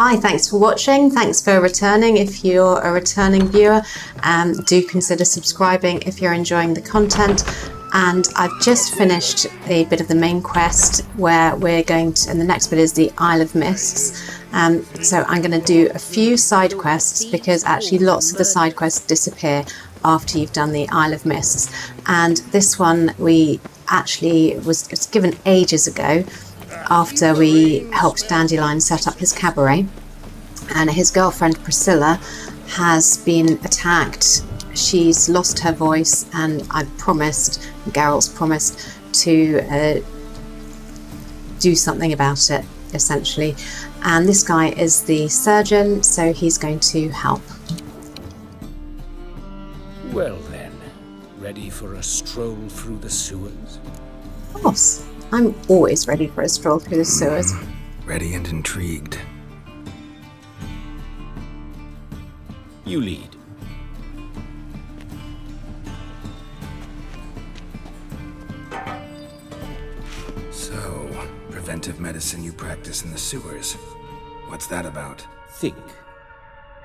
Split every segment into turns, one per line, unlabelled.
Hi, thanks for watching. Thanks for returning. If you're a returning viewer, do consider subscribing if you're enjoying the content. And I've just finished a bit of the main quest where we're going to, and the next bit is the Isle of Mists. So I'm going to do a few side quests because actually lots of the side quests disappear after you've done the Isle of Mists. And this one we actually was given ages ago after we helped Dandelion set up his cabaret, and his girlfriend Priscilla has been attacked. She's lost her voice, and Geralt's promised to do something about it, essentially. And this guy is the surgeon, so he's going to help.
Well then, ready for a stroll through the sewers?
Of course. I'm always ready for a stroll through the sewers.
Ready and intrigued.
You lead.
So, preventive medicine you practice in the sewers. What's that about?
Think.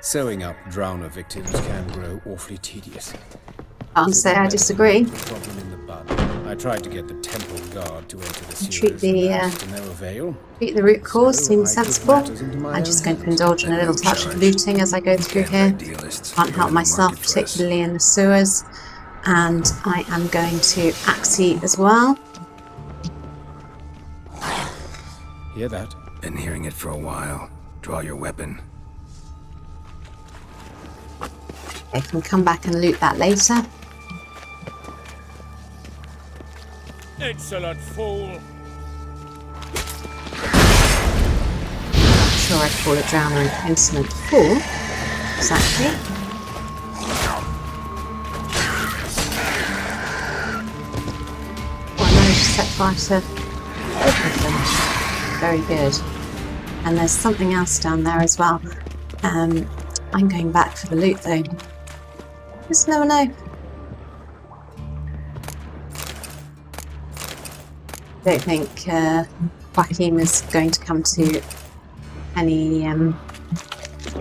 Sewing up drowner victims can grow awfully tedious.
Can't say I disagree.
Problem in the bud. I tried to get the temple guard to enter the sewers.
Treat
No avail.
the root cause
So
seems
I took
sensible.
matters into my
I'm
own
just going to
hands.
indulge in a little touch of looting as I go through here. Can't help myself, particularly in the sewers. And I am going to axe as well.
Hear that?
Been hearing it for a while. Draw your weapon.
I can come back and loot that later.
Excellent fool!
I'm sure I'd call a drowner an insolent fool. Exactly. Oh, I managed to set fire to both of them. Very good. And there's something else down there as well. I'm going back for the loot though. Just never know. Don't think Joachim is going to come to any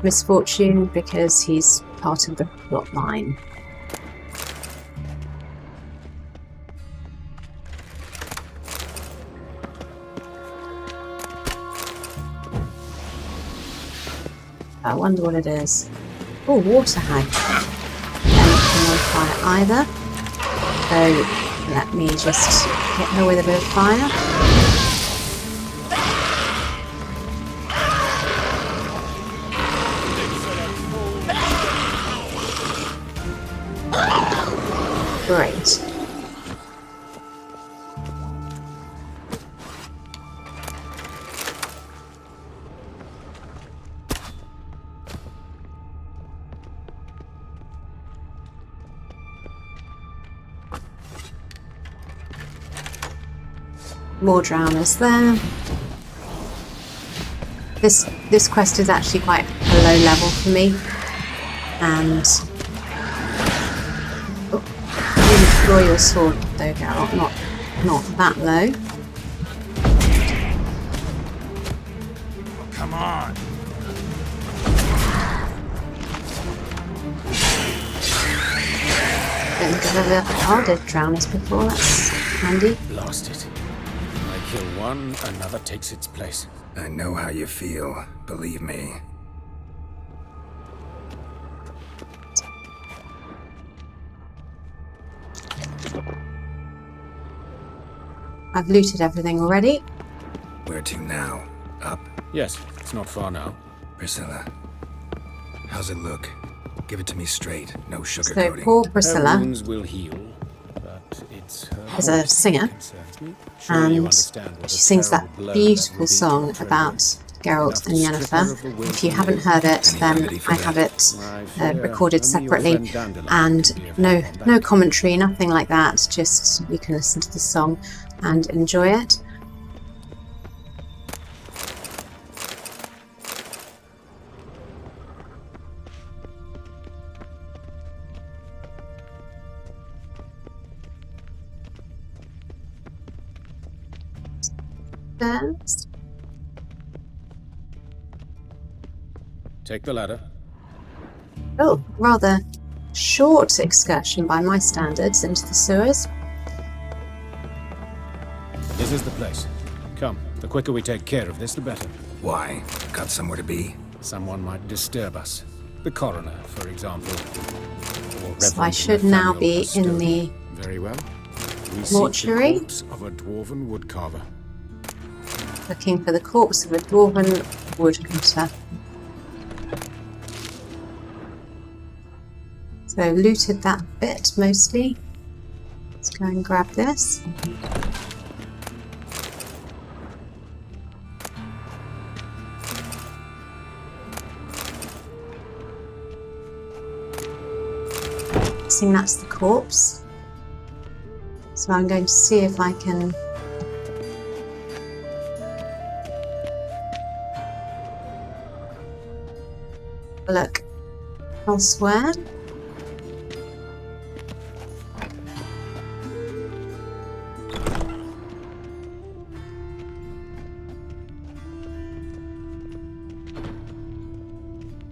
misfortune because he's part of the plot line. I wonder what it is. Oh, water hag. Anything on fire either. So let me just hit her with a bit of fire. Great. More drowners there. This quest is actually quite a low level for me, and you draw your sword though, Geralt, not that low.
Come on!
Don't think I've ever harded drowners before. That's handy.
Blast it. I kill one, another takes its place.
I know how you feel, believe me.
I've looted everything already.
Where to now? Up?
Yes, it's not far now.
Priscilla. How's it look? Give it to me straight, no
So
sugarcoating.
poor
Her
Priscilla
wounds will heal, but it's her
is a singer,
concerns me. Surely you
and
understand what a
she sings that
terrible blow that
beautiful
would be to
song
the treasure.
about Geralt and Yennefer. If you haven't heard it, then I have it recorded separately, and no commentary, nothing like that. Just you can listen to the song and enjoy it. First.
Take the ladder.
Oh, rather short excursion by my standards into the sewers.
This is the place. Come, the quicker we take care of this, the better.
Why? Got somewhere to be?
Someone might disturb us. The coroner, for example. Or
So I
Reverend
should now
Nathaniel
be in
Custodian.
the
Very well. We seek
mortuary.
the corpse of a dwarven woodcarver.
Looking for the corpse of a dwarven woodcutter. So looted that bit mostly. Let's go and grab this. Guessing that's the corpse. So I'm going to see if I can look elsewhere.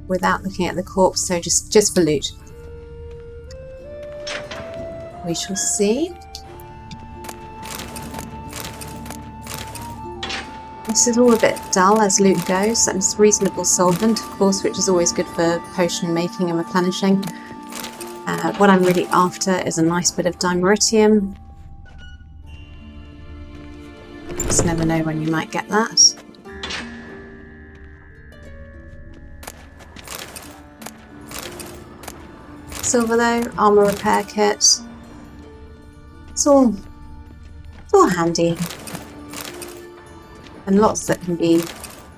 Without looking at the corpse, so just for loot. We shall see. This is all a bit dull as loot goes, and it's reasonable solvent, of course, which is always good for potion making and replenishing. What I'm really after is a nice bit of dimeritium. Just never know when you might get that. Silver though, armor repair kit. It's all handy. And lots that can be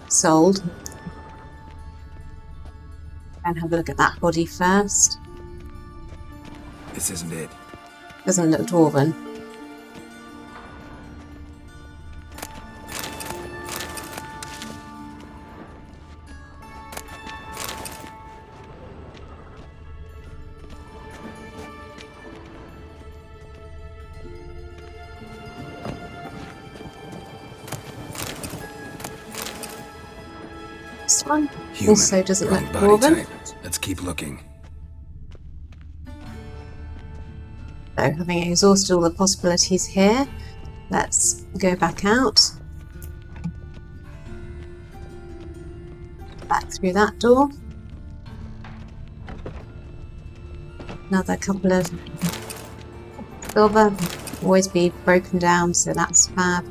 sold. And have a look at that body first.
This isn't it.
Doesn't look dwarven. This one also doesn't look
wrong body
dwarven.
type. Let's keep looking.
So, having exhausted all the possibilities here, let's go back out. Back through that door. Another couple of silver. Always be broken down, so that's fab.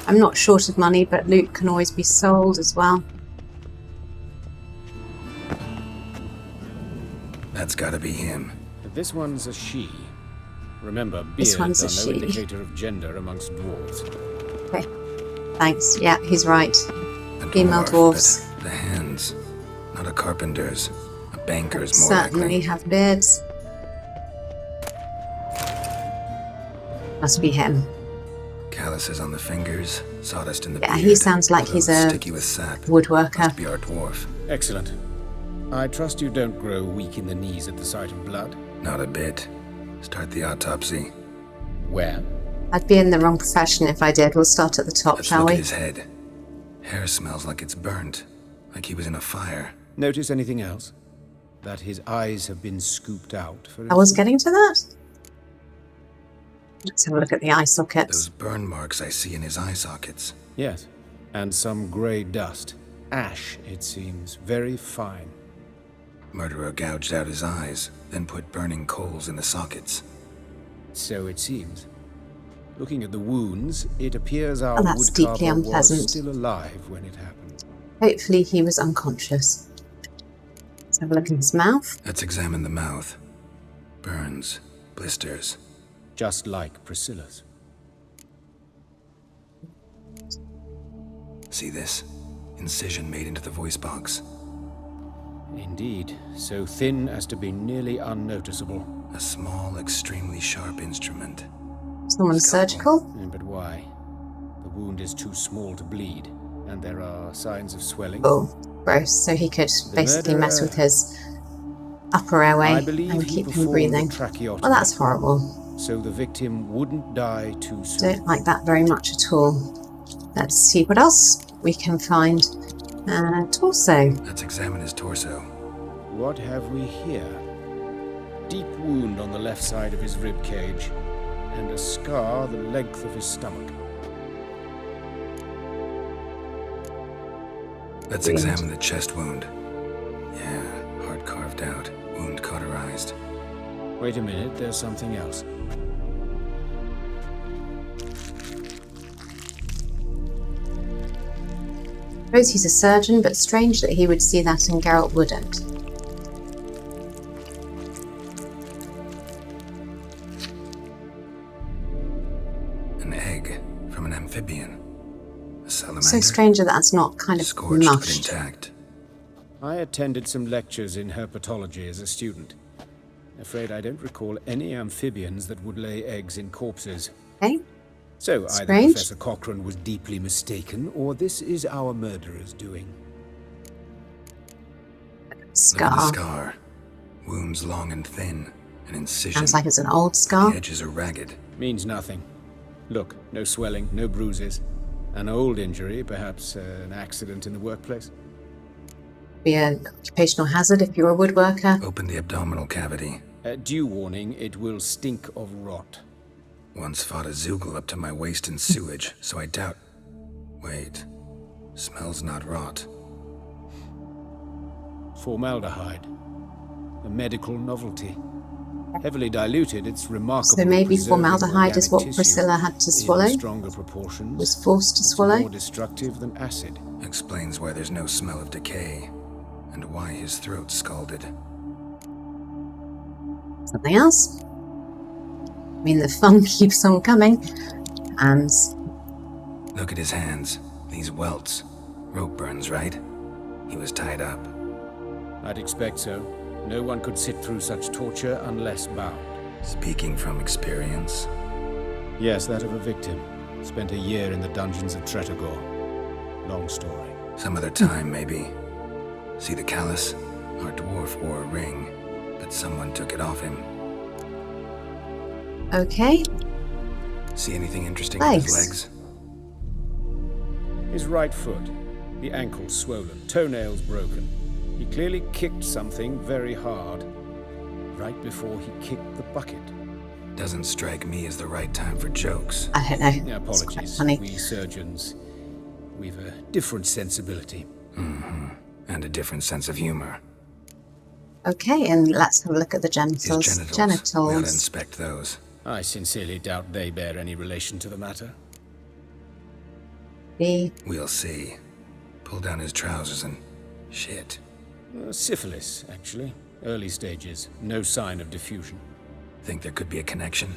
I'm not short of money, but loot can always be sold as well.
That's gotta be him.
This one's a she. Remember,
This
beards
one's a
are no
she.
indicator of gender amongst dwarves.
Okay, thanks. Yeah, he's right.
A
Female
dwarf,
dwarves.
but the hands. Not a carpenter's. A banker's more
Certainly
likely.
have beards. Must be him.
Calluses on the fingers, sawdust in the
Yeah,
beard.
he sounds like
clothes
he's a
sticky with sap.
woodworker.
Must be our dwarf.
Excellent. I trust you don't grow weak in the knees at the sight of blood.
Not a bit. Start the autopsy.
Where?
I'd be in the wrong profession if I did. We'll start at the top,
Let's
shall
look at
we?
his head. Hair smells like it's burnt. Like he was in a fire.
Notice anything else? That his eyes have been scooped out, for
I was
instance?
getting to that. Let's have a look at the eye
Those
sockets.
burn marks I see in his eye sockets.
Yes. And some grey dust. Ash, it seems. Very fine.
Murderer gouged out his eyes, then put burning coals in the sockets.
So it seems. Looking at the wounds, it appears our
Oh, that's deeply
woodcarver
unpleasant.
was still alive when it happened.
Hopefully he was unconscious. Let's have a look in his mouth.
Let's examine the mouth. Burns, blisters.
Just like Priscilla's.
See this? Incision made into the voice box.
Indeed, so thin as to be nearly unnoticeable.
A small, extremely sharp instrument.
Someone surgical.
But why? The wound is too small to bleed, and there are signs of swelling.
Oh, gross. So he could
The
basically mess
murderer-
with his upper airway
I believe
and
he
keep him
performed
breathing.
the tracheotomy.
Well, that's horrible.
so the victim wouldn't die too soon.
Don't like that very much at all. Let's see what else we can find. Torso.
Let's examine his torso.
What have we here? Deep wound on the left side of his rib cage, and a scar the length of his stomach.
Let's examine the chest wound. Yeah, heart carved out, wound cauterized.
Wait a minute, there's something else.
I suppose he's a surgeon, but strange that he would see that and Geralt wouldn't.
An egg from an amphibian. A salamander.
So strange that that's not kind of
Scorched but
mushed.
intact.
I attended some lectures in herpetology as a student. Afraid I don't recall any amphibians that would lay eggs in corpses.
Okay.
So either
Strange.
Professor Cochrane was deeply mistaken, or this is our murderer's doing.
Look at the
Scar.
scar. Wounds long and thin. An incision.
Sounds like it's an old scar.
The edges are ragged.
Means nothing. Look, no swelling, no bruises. An old injury, perhaps an accident in the workplace.
Be an occupational hazard if you're a woodworker.
Open the abdominal cavity.
Due warning, it will stink of rot.
Once fought a Zoogle up to my waist in sewage, so I doubt... Wait. Smells not rot.
Formaldehyde. A medical novelty. Heavily diluted, it's remarkable.
So maybe
preserving
formaldehyde is what
organic
Priscilla had to
tissue
swallow?
in stronger proportions.
Was forced to
It's
swallow?
more destructive than acid.
Explains why there's no smell of decay. And why his throat's scalded.
Something else? I mean, the fun keeps on coming. And
Look at his hands. These welts. Rope burns, right? He was tied up.
I'd expect so. No one could sit through such torture unless bound.
Speaking from experience.
Yes, that of a victim. Spent a year in the dungeons of Tretogor. Long story.
Some other time, maybe. See the callus? Our dwarf wore a ring, but someone took it off him.
okay.
See anything interesting in his
Legs.
legs?
His right foot. The ankle swollen, toenails broken. He clearly kicked something very hard. Right before he kicked the bucket.
Doesn't strike me as the right time for jokes.
I don't know.
Yeah,
It's quite
apologies.
funny.
We surgeons, we've a different sensibility.
And a different sense of humor.
Okay, and let's have a look at the
His
genitals.
genitals. We ought to inspect those.
I sincerely doubt they bear any relation to the matter.
The
We'll see. Pull down his trousers and... shit.
Syphilis, actually. Early stages. No sign of diffusion.
Think there could be a connection?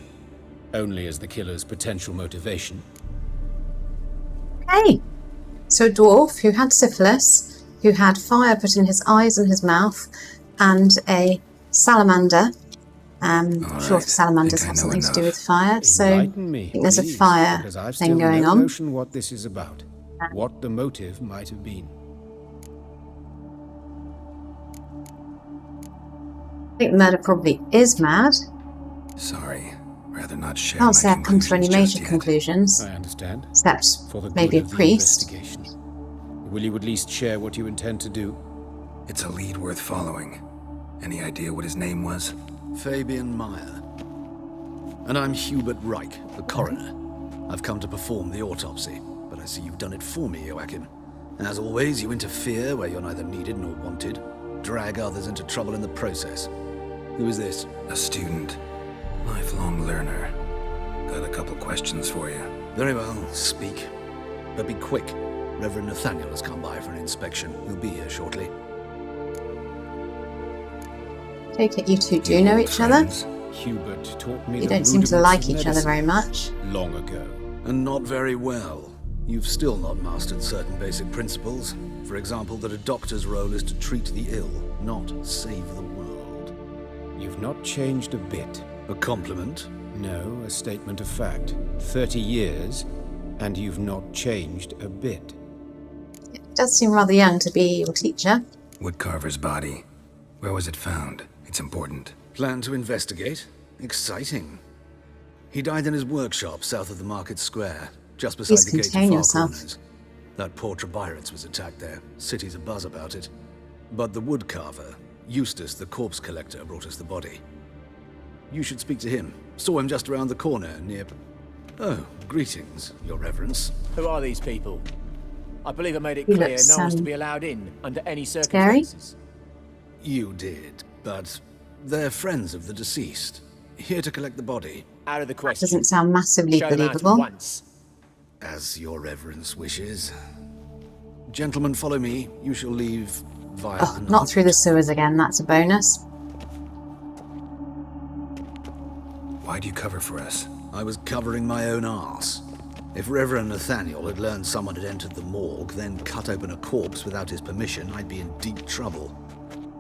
Only as the killer's potential motivation.
Okay. So a dwarf who had syphilis, who had fire put in his eyes and his mouth, and a salamander. I'm
All
sure
right.
salamanders
Think I
have
know
something to do
enough.
with fire. So
Enlighten me,
I think there's a
please,
fire
because I've
thing
still
going
no
on.
notion what this is about. What the motive might have been.
I think the murder probably is mad.
Sorry. Rather not share
Can't
my
say I've come to any
conclusions
major
just yet.
conclusions,
I understand.
except
For the
maybe a
good of the
priest.
investigation. Will you at least share what you intend to do?
It's a lead worth following. Any idea what his name was?
Fabian Meyer. And I'm Hubert Reich, the coroner. I've come to perform the autopsy, but I see you've done it for me, Joachim. As always, you interfere where you're neither needed nor wanted, drag others into trouble in the process. Who is this?
A student. Lifelong learner. Got a couple questions for you.
Very well, speak. But be quick. Reverend Nathaniel has come by for an inspection. He'll be here shortly.
Take it you two do know each other.
Friends?
Hubert taught me
You
the
don't seem to
rudiments
like
of
each other
medicine
very much.
long ago.
And not very well. You've still not mastered certain basic principles. For example, that a doctor's role is to treat the ill, not save the world.
You've not changed a bit.
A compliment?
No, a statement of fact. 30 years, and you've not changed a bit.
It does seem rather young to be your teacher.
Woodcarver's body. Where was it found? It's important.
Plan to investigate? Exciting. He died in his workshop south of the market square, just beside
Please
the gate
contain
of Far
yourself.
Corners. That poor Trebirates was attacked there. City's abuzz about it. But the woodcarver, Eustace the corpse collector, brought us the body. You should speak to him. Saw him just around the corner near... Oh, greetings, your reverence.
Who are these people? I believe I made it
He
clear
looks,
no one's to be allowed in under any
scary.
circumstances.
You did, but they're friends of the deceased. Here to collect the body.
Out of the question.
Doesn't sound massively
Show them out at
believable.
once.
As your reverence wishes. Gentlemen, follow me. You shall leave via...
Oh, not through the sewers again, that's a bonus.
Why'd you cover for us?
I was covering my own arse. If Reverend Nathaniel had learned someone had entered the morgue, then cut open a corpse without his permission, I'd be in deep trouble.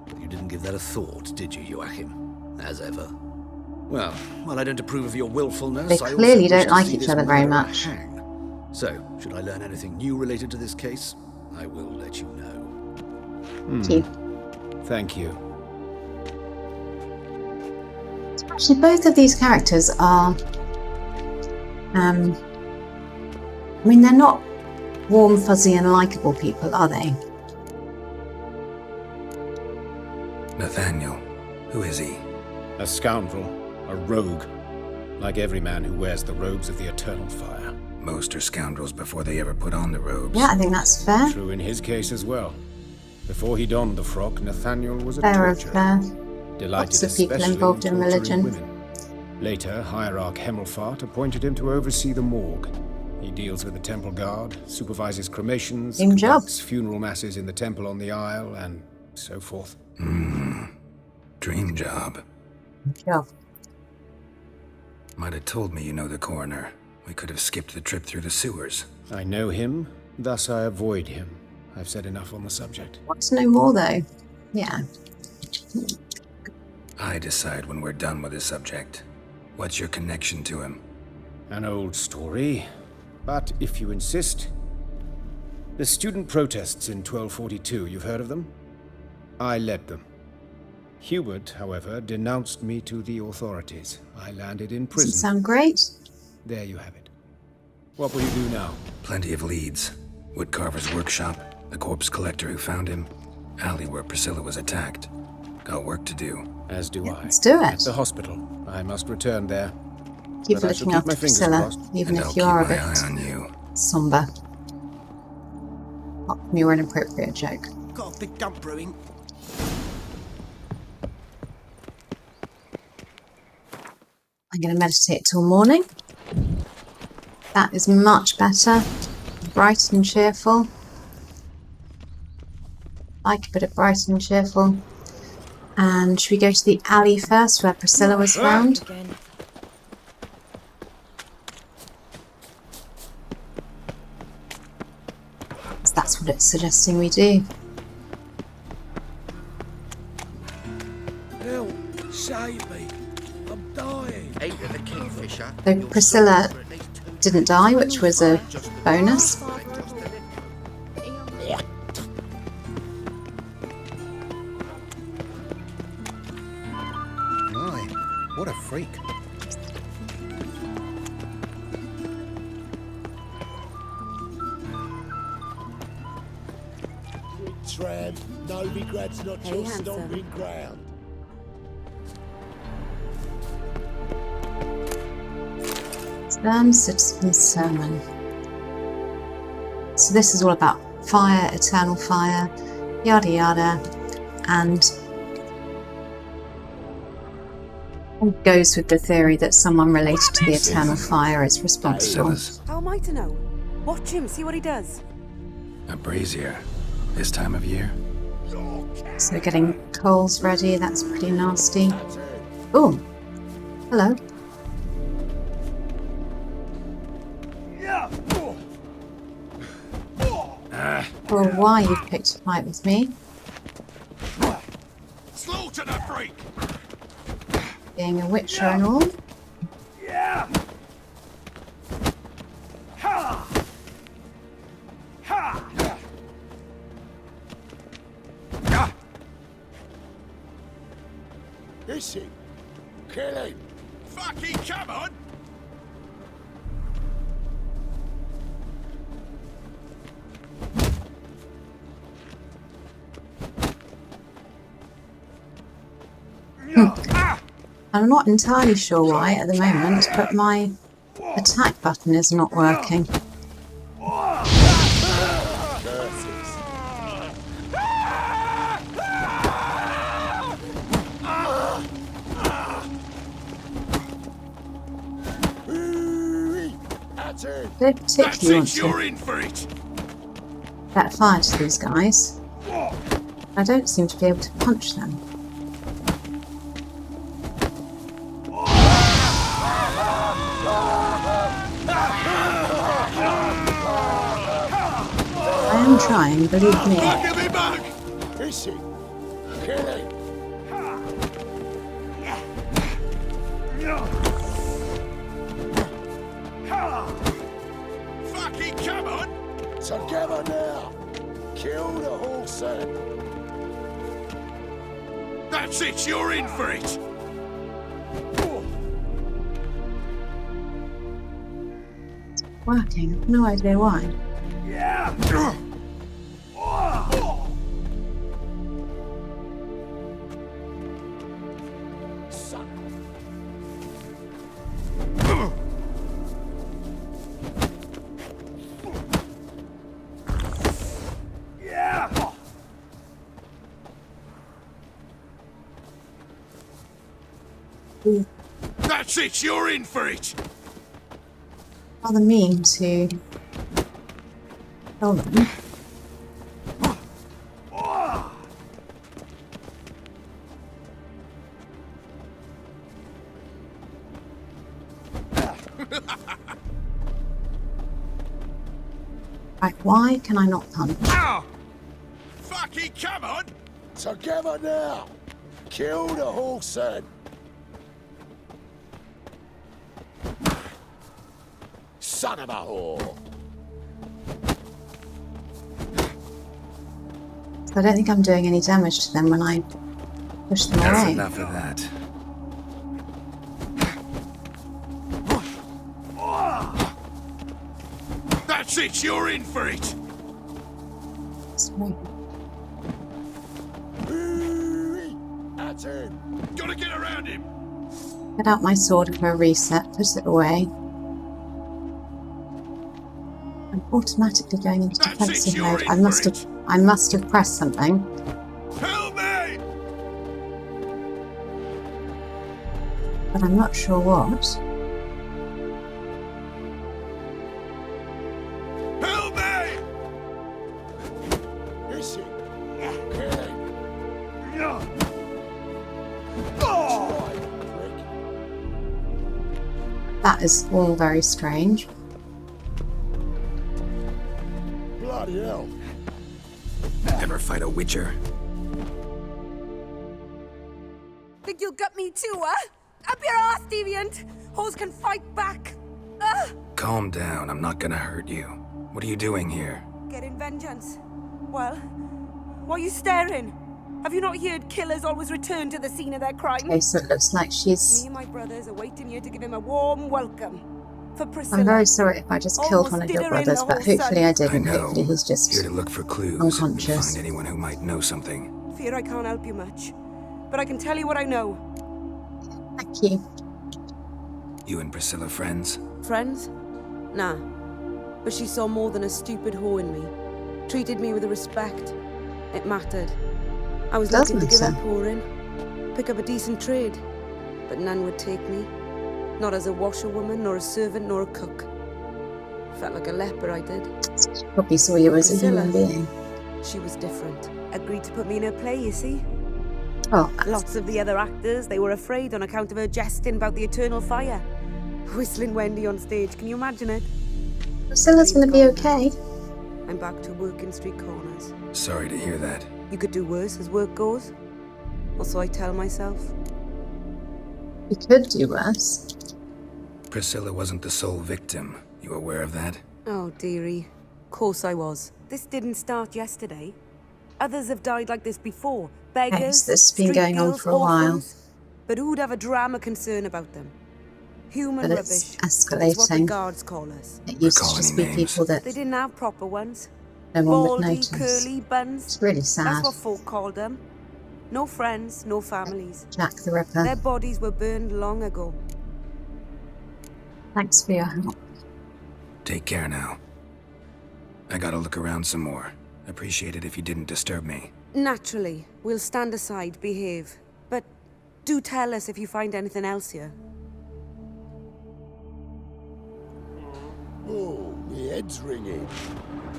But you didn't give that a thought, did you, Joachim? As ever. Well, while I don't approve of your willfulness,
They
I also
clearly
wish
don't
to
like
see
each
this
other very
murderer
much.
hang. So, should I learn anything new related to this case, I will let you know.
Thank you.
Thank you.
Actually, both of these characters are... I mean, they're not warm, fuzzy and likeable people, are they?
Nathaniel. Who is he?
A scoundrel, a rogue, like every man who wears the robes of the eternal fire.
Most are scoundrels before they ever put on the robes.
Yeah, I think that's fair.
True in his case as well. Before he donned the frock, Nathaniel was a
Fair of
torturer, delighted
lots of people
especially
involved in
torturing
religion.
women. Later, Hierarch Hemmelfart appointed him to oversee the morgue. He deals with the temple guard, supervises cremations,
Same job.
conducts funeral masses in the temple on the Isle, and so forth.
Dream job.
Sure.
Might have told me you know the coroner. We could have skipped the trip through the sewers.
I know him, thus I avoid him. I've said enough on the subject.
Want to know more, though? Yeah.
I decide when we're done with the subject. What's your connection to him?
An old story, but if you insist. The student protests in 1242, you've heard of them? I led them. Hubert, however, denounced me to the authorities. I landed in
Doesn't
prison.
sound great.
There you have it. What will you do now?
Plenty of leads. Woodcarver's workshop, the corpse collector who found him, alley where Priscilla was attacked. Got work to do.
As do I.
Let's do it.
The hospital. I must return there.
Keep
But I shall
looking
keep
after
my fingers
Priscilla,
crossed.
even
And
if
I'll
you
keep
are a
my
bit
eye on you.
somber. Not from your inappropriate joke.
Got a big dump brewing.
I'm going to meditate till morning. That is much better. Bright and cheerful. Like a bit of bright and cheerful. And should we go to the alley first where Priscilla was found?
Again.
That's what it's suggesting we do.
Help! Save me! I'm dying!
Ain't with the kingfisher.
So Priscilla didn't die, which was a bonus.
My, what a freak.
Tram, Novigrad's not
Hey,
your
handsome.
stomping ground.
Citizen Sermon. So this is all about fire, eternal fire, yada yada, and it goes with the theory that someone related to the eternal fire is responsible.
Priscilla's
How am I to know? Watch him, see what he does.
a brazier. This time of year.
So we're getting coals ready, that's pretty nasty. Oh, hello. For a while you've picked a fight with me,
Slaughter the freak!
being a witcher and all.
Is he? Kill him!
Fucking come on!
I'm not entirely sure why at the moment, but my attack button is not working. I don't particularly want to set fire to these guys. I don't seem to be able to punch them. I am trying, believe me.
Is she? Kill him.
Fucking come on!
Together now. Kill the horse then.
That's it, you're in for it!
Working. No idea why.
That's it, you're in for it!
Rather mean to kill them. Right, why can I not punch?
Ow! Fucking come on!
Together now. Kill the horse then. Son of a whore.
I don't think I'm doing any damage to them when I push them
That's
away.
enough of that.
That's it, you're in for it!
Sorry.
That's him.
Gotta get around him!
Get out my sword for a reset, put it away. I'm automatically going into
That's it,
defensive
you're
mode.
in for
I must have pressed something.
Help me!
But I'm not sure what.
Help me!
Is she? Kill him.
That is all very strange.
Bloody hell.
Ever fight a witcher?
Think you'll gut me too, huh? Up your ass, deviant! Hoes can fight back!
Calm down, I'm not gonna hurt you. What are you doing here?
Getting vengeance. Well, why are you staring? Have you not heard killers always return to the scene of their crime?
Okay, so it looks like
Me
she's...
and my brothers are waiting here to give him a warm welcome. For Priscilla.
I'm very sorry if I just killed one of your brothers, but hopefully I
I
didn't.
know.
Hopefully he's just
Here to look for clues
unconscious.
and find anyone who might know something.
Fear I can't help you much. But I can tell you what I know.
Thank you.
You and Priscilla friends?
Friends? Nah. But she saw more than a stupid whore in me. Treated me with respect. It mattered. I was
Does
looking to give
matter.
up pouring. Pick up a decent trade. But none would take me. Not as a washerwoman, nor a servant, nor a cook. Felt like a leper, I did.
Probably saw you as a
Priscilla.
human being.
She was different. Agreed to put me in her play, you see?
Oh,
Lots of the other actors, they were afraid on account of her jesting about the eternal fire. Whistling Wendy on stage, can you imagine it?
Priscilla's gonna be okay.
I'm back to working street corners.
Sorry to hear that.
You could do worse as work goes. Or so I tell myself.
You could do worse.
Priscilla wasn't the sole victim. You aware of that?
Oh, dearie. Course I was. This didn't start yesterday. Others have died like this before. Beggars,
Yes, this has been
street
going on
girls,
for a while.
orphans. But who'd have a drama concern about them? Human
But
rubbish.
it's
It's what the
escalating.
guards call us.
It used to
Recall
just
any
be
names?
people that
They didn't have proper ones.
no one would
Baldy,
notice.
curly buns.
It's really sad.
That's what folk called them. No friends, no families.
Jack the Ripper.
Their bodies were burned long ago.
Thanks for your help.
Take care now. I gotta look around some more. Appreciate it if you didn't disturb me.
Naturally, we'll stand aside, behave. But do tell us if you find anything else here.
Oh, my head's ringing.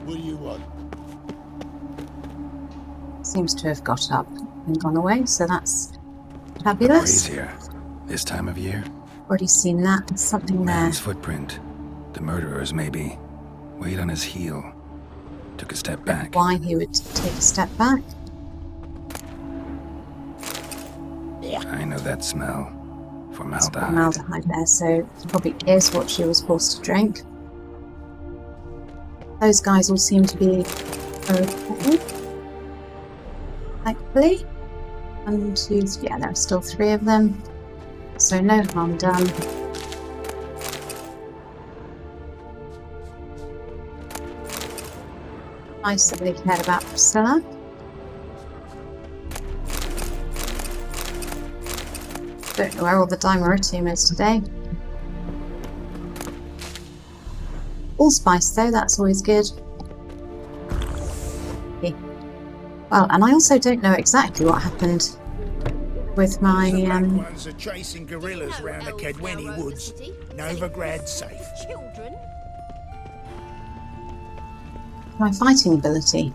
What do you want?
Seems to have got up and gone away, so that's
Breeze
fabulous.
here. This time of year.
Already seen that. There's something there.
Man's footprint. The murderer's maybe. Weight on his heel. Took a step back.
Why he would take a step back.
I know that smell. Formaldehyde.
Formaldehyde there, so it probably is what she was forced to drink. Those guys all seem to be okay. Thankfully. And yeah, there are still 3 of them. So no harm done. Nice that they cared about Priscilla. Don't know where all the Dimeritium is today. Allspice though, that's always good. Okay. Well, and I also don't know exactly what happened with my
ones are chasing gorillas around the Kedweni woods. Novigrad safe.
Children.
my fighting ability.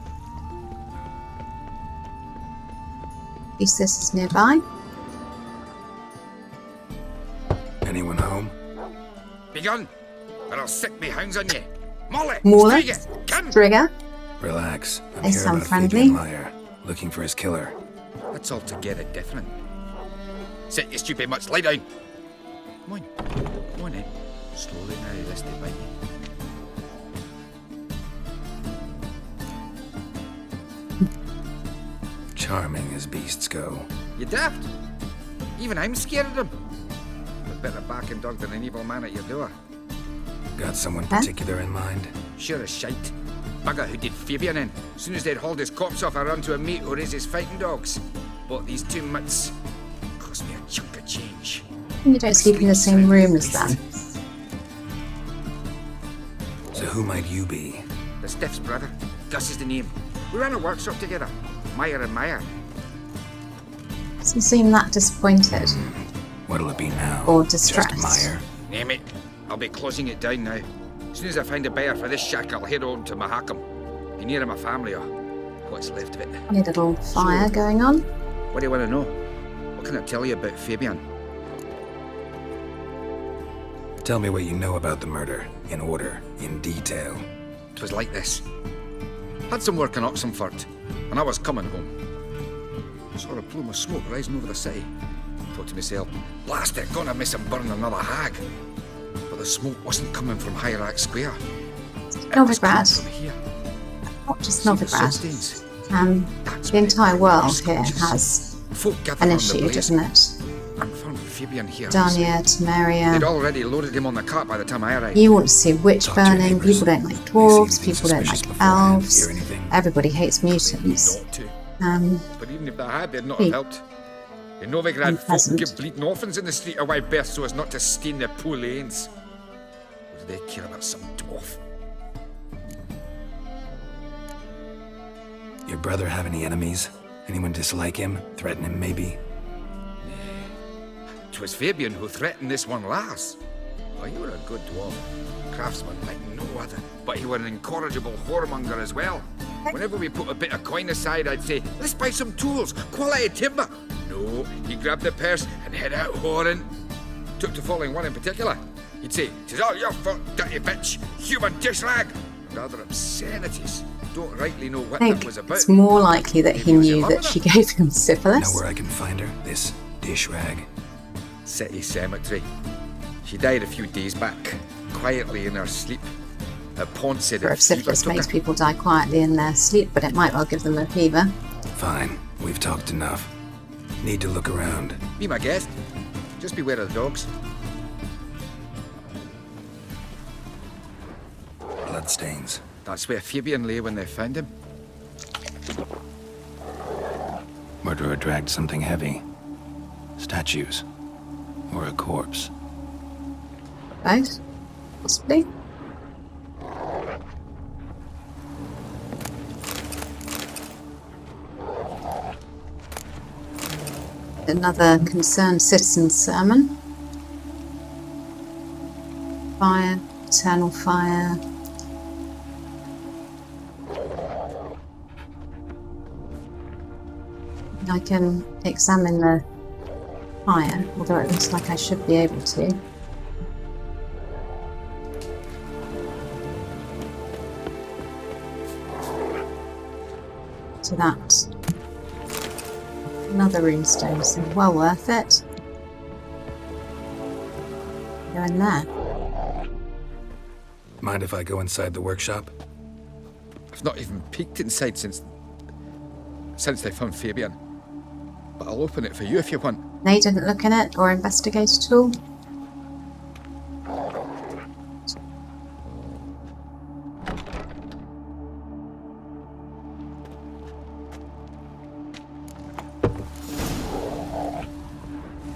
At least this is nearby.
Anyone home?
Begun, or I'll sick me hounds on you. Molly,
Mauler,
Striga, come.
Trigger.
Relax. I'm
They
here
sound
about
friendly.
Fabian Meyer, looking for his killer.
That's altogether different. Sit your stupid mutts, lie down. Come on then. Slowly now, let's stay by you.
Charming as beasts go.
You daft? Even I'm scared of them. A better backing dog than an evil man at your door.
Got someone
Huh?
particular in mind?
Sure as shite. Bugger who did Fabian in. As soon as they'd hauled his corpse off, I run to a mate who raised his fighting dogs. Bought these two mutts. Cost me a chunk of change.
You don't sleep in the same room as them.
So who might you be?
The Stiff's brother. Gus is the name. We ran a workshop together. Meyer and Meyer.
Doesn't seem that disappointed
What'll it be now?
or
Just
distressed.
Meyer?
Name it. I'll be closing it down now. As soon as I find a buyer for this shack, I'll head on to Mahakam. Be near my family or what's left of it.
A little fire going on.
What do you want to know? What can I tell you about Fabian?
Tell me what you know about the murder, in order, in detail.
'Twas like this. Had some work in Oxenford, and I was coming home. Saw a plume of smoke rising over the city. Thought to myself, blast it, gonna miss him burn another hag. But the smoke wasn't coming from Hierarch Square. It was coming
Novigrad.
from here.
Not just
See the
Novigrad.
stains?
The
That's where
entire
it
world
was
here
conscious.
has
Folk gathered
an
on the
issue,
blaze
doesn't it?
and found Fabian here.
Dania,
They'd
Temeria.
already loaded him on the cart by the time I arrived.
You want to see witch
Talk to your
burning.
neighbors.
People don't like
They see
dwarves.
anything
People don't
suspicious
like
beforehand?
elves.
Hear anything?
Everybody hates mutants.
Not to.
Um,
But even if they had, they'd not
Hey.
have helped. In Novigrad, folk
Unpleasant.
give bleeding orphans in the street a wide berth so as not to stain their poor lanes. What do they care about some dwarf?
Your brother have any enemies? Anyone dislike him? Threaten him, maybe?
'Twas Fabian who threatened this one last. Oh, you were a good dwarf. Craftsman like no other. But he were an incorrigible whoremonger as well. Whenever we put a bit of coin aside, I'd say, let's buy some tools, quality timber. No, he grabbed the purse and head out whoring. Took to following one in particular. He'd say, 'tis all your fault, dirty bitch, human dish rag, and other obscenities. Don't rightly know what
I
that
think
was about.
it's more likely that he
Maybe it was
knew
your
that
mother.
she gave him
Know
syphilis.
where I can find her? This dish rag?
City cemetery. She died a few days back, quietly in her sleep. Her pawn said
Or
a
if
fever
syphilis
took
makes
her.
people die quietly in their sleep, but it might well give them a fever.
Fine, we've talked enough. Need to look around.
Be my guest. Just beware of the dogs.
Bloodstains.
That's where Fabian lay when they found him.
Murderer dragged something heavy. Statues. Or a corpse.
Both, possibly. Another concerned citizen sermon. Fire, eternal fire. I can examine the fire, although it looks like I should be able to. So that's another runestone, so well worth it. Go in there.
Mind if I go inside the workshop?
I've not even peeked inside since they found Fabian. But I'll open it for you if you want.
They didn't look in it or investigate at all.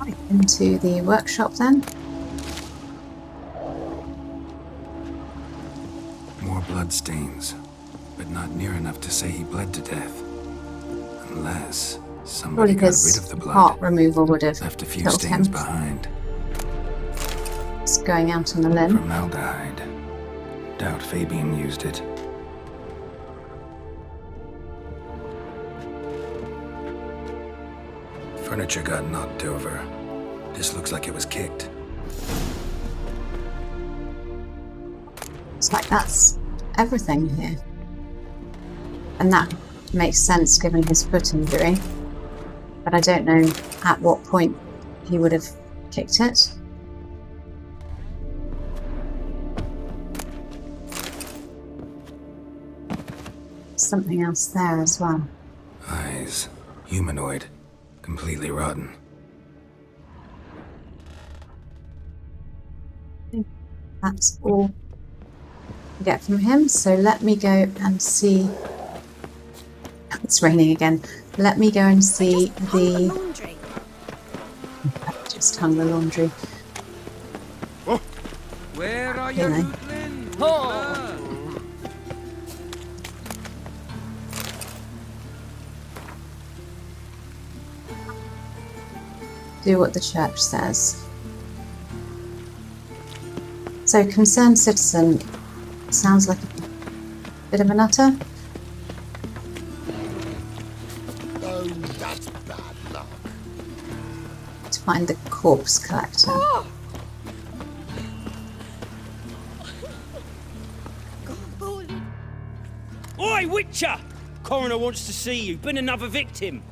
Right, into the workshop then.
More bloodstains, but not near enough to say he bled to death. Unless somebody
Probably
got rid
his
of the blood.
heart removal would have
Left a few
killed him.
stains behind.
It's going out on a limb.
Formaldehyde. Doubt Fabian used it. Furniture got knocked over. This looks like it was kicked.
It's like that's everything here. And that makes sense given his foot injury. But I don't know at what point he would have kicked it. Something else there as well.
Eyes. Humanoid. Completely rotten.
That's all we get from him. So let me go and see. It's raining again. Let me go and see the. Just hung the laundry.
Where are
You
you,
know.
Rutland? Oh.
Do what the church says. So, concerned citizen sounds like a bit of a nutter.
Oh, that's bad luck.
To find the corpse collector.
Oi, Witcher! Coroner wants to see you. Been another victim.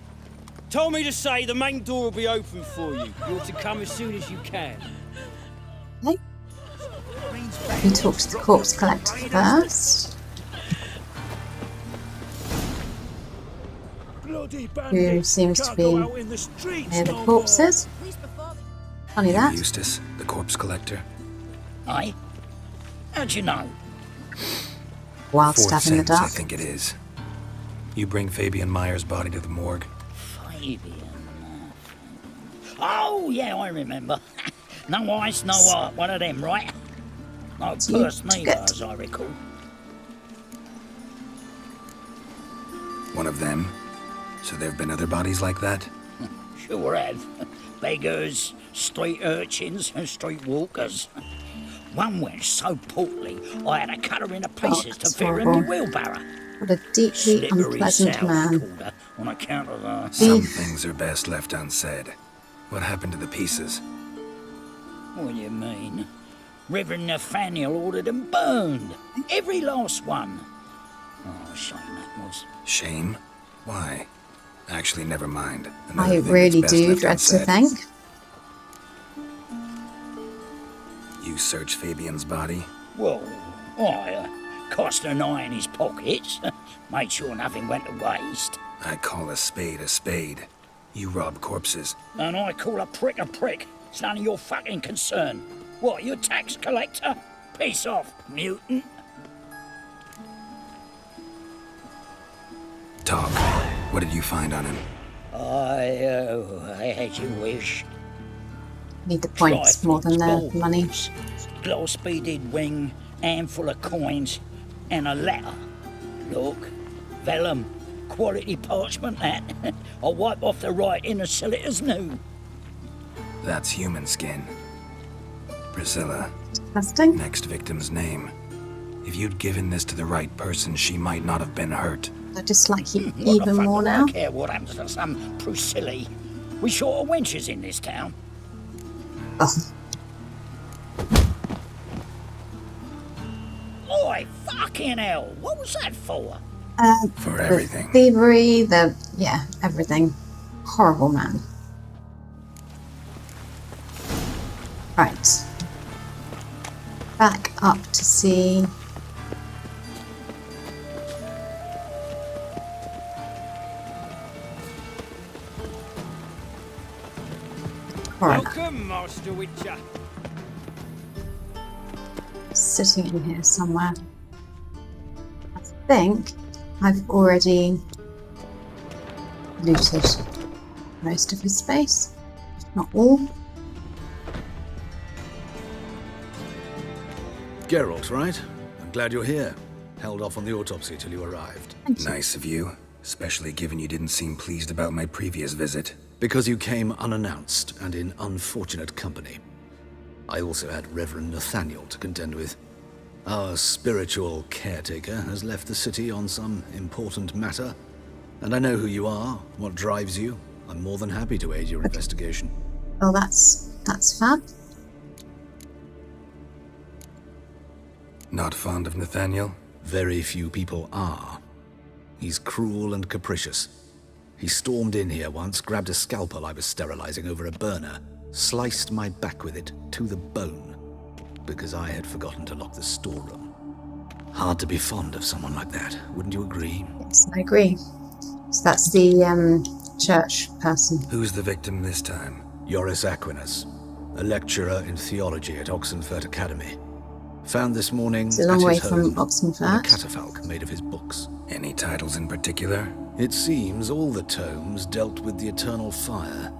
Told me to say the main door will be open for you. You're to come as soon as you can.
Okay. We talk to the corpse collector first. Who seems to be near the corpses. Funny that.
Eustace, the corpse collector.
Aye? How'd you know?
Wild
Fourth
stab in the
sense, I
dark.
think it is. You bring Fabian Meyer's body to the morgue.
Fabian. Oh, yeah, I remember. No eyes, no heart. One of them, right? No
You
purse
took
neither,
it.
as I recall.
One of them? So there have been other bodies like that?
Sure have. Beggars, street urchins, and street walkers. One went so portly, I had to cut her into pieces to
that's
fit her in
horrible.
my wheelbarrow.
What a deeply
Slippery
unpleasant
south,
man.
called her, on account of
Some
Beef.
things are best left unsaid. What happened to the pieces?
What do you mean? Reverend Nathaniel ordered them burned. Every last one. Oh, shame that was.
Shame? Why? Actually, never mind.
I
Another thing that's
really
best
do
left
dread to
unsaid.
think.
You search Fabian's body?
Well, I cast an eye in his pockets. Made sure nothing went to waste.
I call a spade a spade. You rob corpses.
And I call a prick a prick. It's none of your fucking concern. What, you a tax collector? Piss off, mutant.
Talk. What did you find on him?
As you wish.
Need the points more than the money.
Glass-beaded ring, handful of coins, and a letter. Look, vellum, quality parchment that. I'll wipe off the writing and sell it as new.
That's human skin. Priscilla.
Disgusting.
Next victim's name. If you'd given this to the right person, she might not have been hurt.
I dislike you
What
even
the fuck
more
do
now.
I care what happens to some Priscilla? We short of wenches in this town.
Oh,
Oi, fucking hell! What was that for?
For everything.
Thievery, everything. Horrible man. Right. Back up to see. Coroner.
Welcome, Master Witcher.
Sitting in here somewhere. I think I've already looted most of his space, if not all.
Geralt, right? I'm glad you're here. Held off on the autopsy till you arrived.
Nice of you, especially given you didn't seem pleased about my previous visit.
Because you came unannounced and in unfortunate company. I also had Reverend Nathaniel to contend with. Our spiritual caretaker has left the city on some important matter. And I know who you are, what drives you. I'm more than happy to aid your investigation.
Well, that's fab.
Not fond of Nathaniel?
Very few people are. He's cruel and capricious. He stormed in here once, grabbed a scalpel I was sterilizing over a burner, sliced my back with it to the bone, because I had forgotten to lock the storeroom. Hard to be fond of someone like that, wouldn't you agree?
Yes, I agree. So that's the church person.
Who's the victim this time?
Joris Aquinas, a lecturer in theology at Oxenfurt Academy. Found this morning
It's a long
at
way
his
from
home on a
Oxenfurt.
catafalque made of his books.
Any titles in particular?
It seems all the tomes dealt with the eternal fire.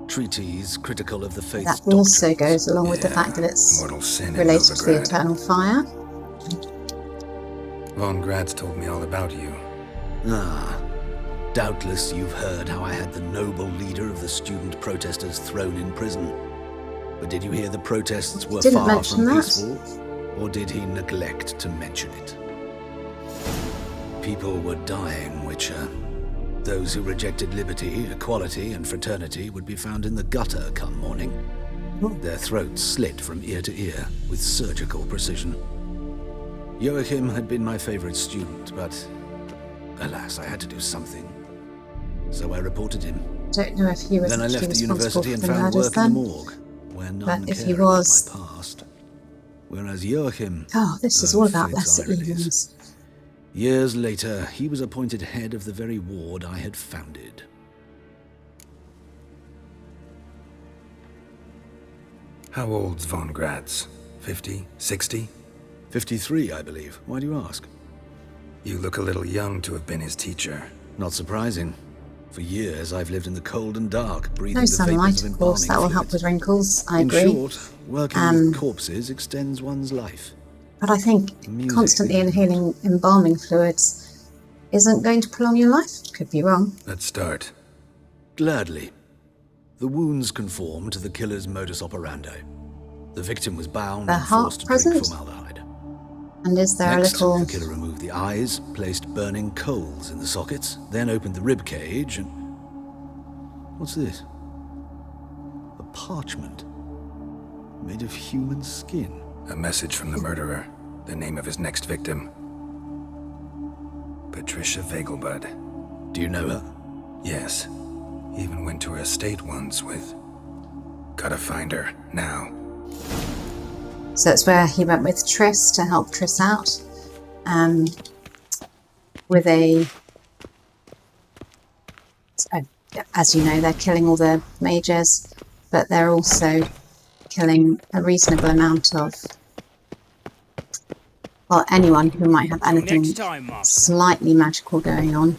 Treatises critical of the faith's
That also
doctrines.
goes along with the fact that it's
Mortal sin in
related to the
Novigrad.
eternal fire.
Von Grad's told me all about you.
Ah, doubtless you've heard how I had the noble leader of the student protesters thrown in prison. But did you hear the protests were
Didn't
far
mention
from
that.
peaceful? Or did he neglect to mention it? People were dying, Witcher. Those who rejected liberty, equality, and fraternity would be found in the gutter come morning. Their throats slit from ear to ear with surgical precision. Joachim had been my favorite student, but alas, I had to do something. So I reported him.
Don't know if he was
Then I left the
responsible
university
for
and
the
found
murders
work in the
then.
morgue, where none
But if he
cared about
was-
my past. Whereas Joachim...
Oh, this is
Oh,
all about
fate's
lesser
ironies.
evils.
Years later, he was appointed head of the very ward I had founded.
How old's Von Grad's? 50? 60?
53, I believe. Why do you ask?
You look a little young to have been his teacher.
Not surprising. For years, I've lived in the cold and dark, breathing
No
the
sunlight,
vapors of
of course, that will
embalming
help with
fluids.
wrinkles. I
In
agree.
short, working with corpses extends one's life.
But I think
Music.
constantly inhaling embalming fluids isn't going to prolong your life. Could be wrong.
Let's start.
Gladly. The wounds conform to the killer's modus operandi. The victim was bound
The
and
heart
forced to drink
present?
formaldehyde.
And is there
Next,
a little...
the killer removed the eyes, placed burning coals in the sockets, then opened the rib cage and... What's this? A parchment made of human skin.
A message from the murderer. The name of his next victim. Patricia Vegelbud.
Do you know her?
Yes. Even went to her estate once with... Gotta find her, now.
So it's where he went with Triss to help Triss out. With a... As you know, they're killing all the mages, but they're also killing a reasonable amount of... Well, anyone who might have anything
Next time, Master.
slightly magical going on.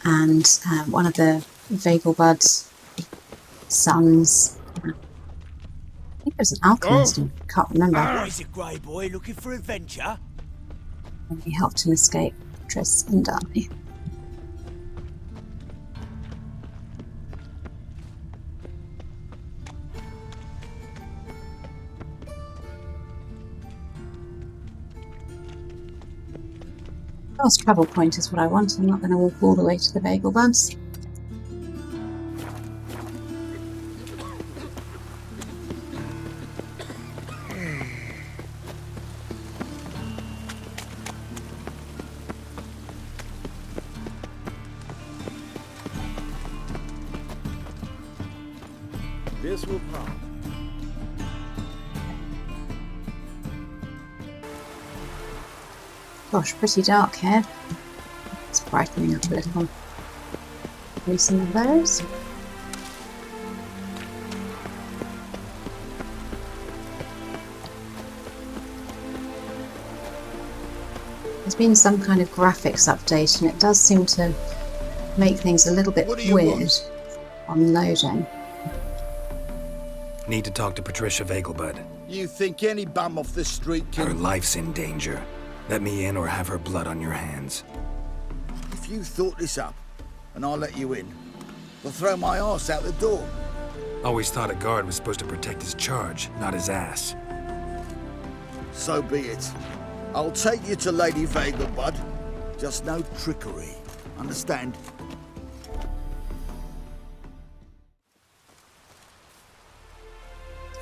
And one of the Vegelbud's sons. I think it was an alchemist. I can't remember.
What is it, Grey Boy? Looking for adventure?
And he helped him escape Triss and die. Last travel point is what I want. I'm not going to walk all the way to the Vegelbuds.
This will pass.
Gosh, pretty dark here. It's brightening up a little. Maybe some of those. There's been some kind of graphics update, and it does seem to make things a little bit weird on loading.
Need to talk to Patricia Vegelbud.
You think any bum off the street can...
Her life's in danger. Let me in or have her blood on your hands.
If you thought this up, and I'll let you in, I'll throw my arse out the door.
Always thought a guard was supposed to protect his charge, not his ass.
So be it. I'll take you to Lady Vegelbud. Just no trickery. Understand?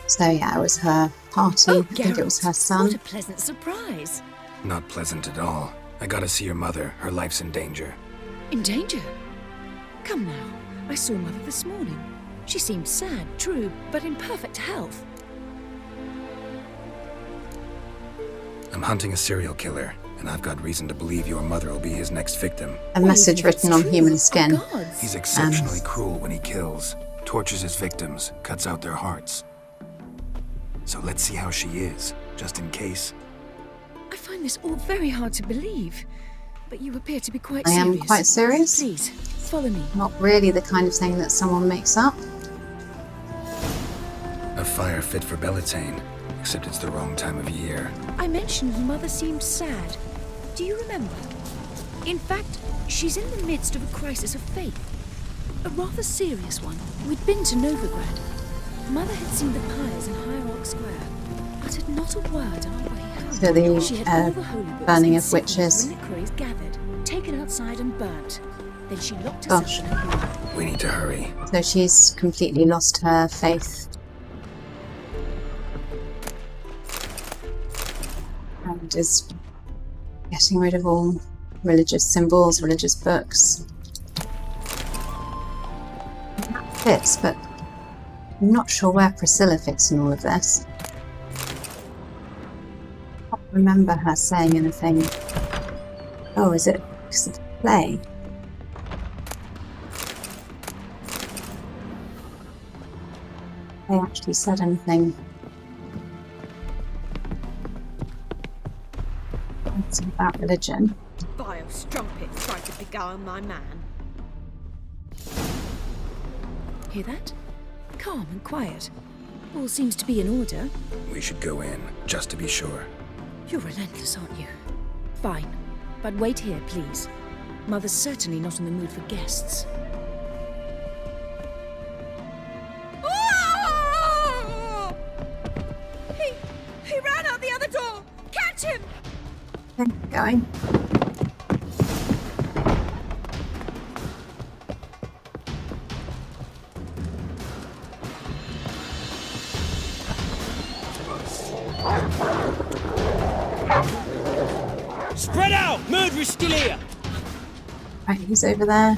So yeah, it was her party.
Oh,
I think it was her son.
What a pleasant surprise.
Not pleasant at all. I gotta see your mother. Her life's in danger.
In danger? Come now. I saw Mother this morning. She seemed sad, true, but in perfect health.
I'm hunting a serial killer, and I've got reason to believe your mother will be his next victim.
A message written on human skin.
He's exceptionally cruel when he kills, tortures his victims, cuts out their hearts. So let's see how she is, just in case.
I find this all very hard to believe, but you appear to be quite
I
serious.
am quite serious.
Please, follow me.
Not really the kind of thing that someone makes up.
A fire fit for Bellatane, except it's the wrong time of year.
I mentioned Mother seemed sad. Do you remember? In fact, she's in the midst of a crisis of faith. A rather serious one. We'd been to Novigrad. Mother had seen the pyres in Hierarch Square, uttered not a word on our way home.
So the
She had all the holy books
burning
and
of
signals
witches.
from the crows gathered, taken outside and burnt. Then she locked herself
Gosh.
in her room.
We need to hurry.
So she's completely lost her faith. And is getting rid of all religious symbols, religious books. And that fits, but I'm not sure where Priscilla fits in all of this. I can't remember her saying anything. Oh, is it because of the play? They actually said anything about religion.
Vile strumpet tried to beguile my man.
Hear that? Calm and quiet. All seems to be in order.
We should go in, just to be sure.
You're relentless, aren't you? Fine. But wait here, please. Mother's certainly not in the mood for guests.
Oh! He ran out the other door! Catch him!
Okay, going.
Spread out! Murderer's still here!
Right, he's over there.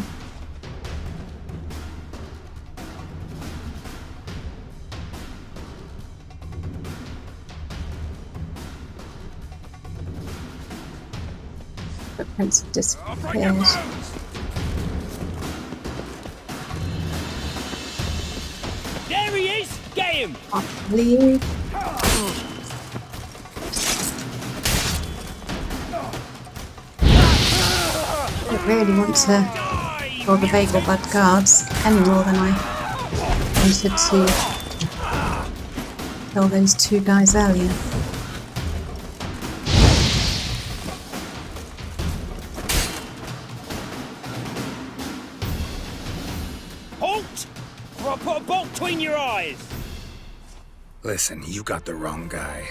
Footprints have disappeared.
There he is! Get him!
Can't leave. I don't really want to for the Vegelbud guards any more than I wanted to kill those two guys earlier.
Halt! Or I'll put a bolt between your eyes!
Listen, you got the wrong guy.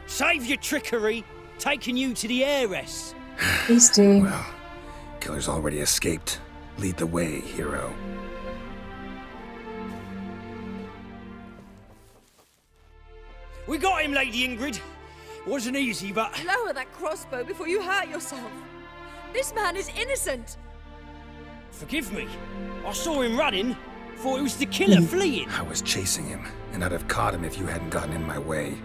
Save your trickery, taking you to the heiress.
Please do.
Well, killer's already escaped. Lead the way, hero.
We got him, Lady Ingrid. Wasn't easy, but...
Lower that crossbow before you hurt yourself. This man is innocent.
Forgive me. I saw him running. Thought it was the killer fleeing.
I was chasing him, and I'd have caught him if you hadn't gotten in my way.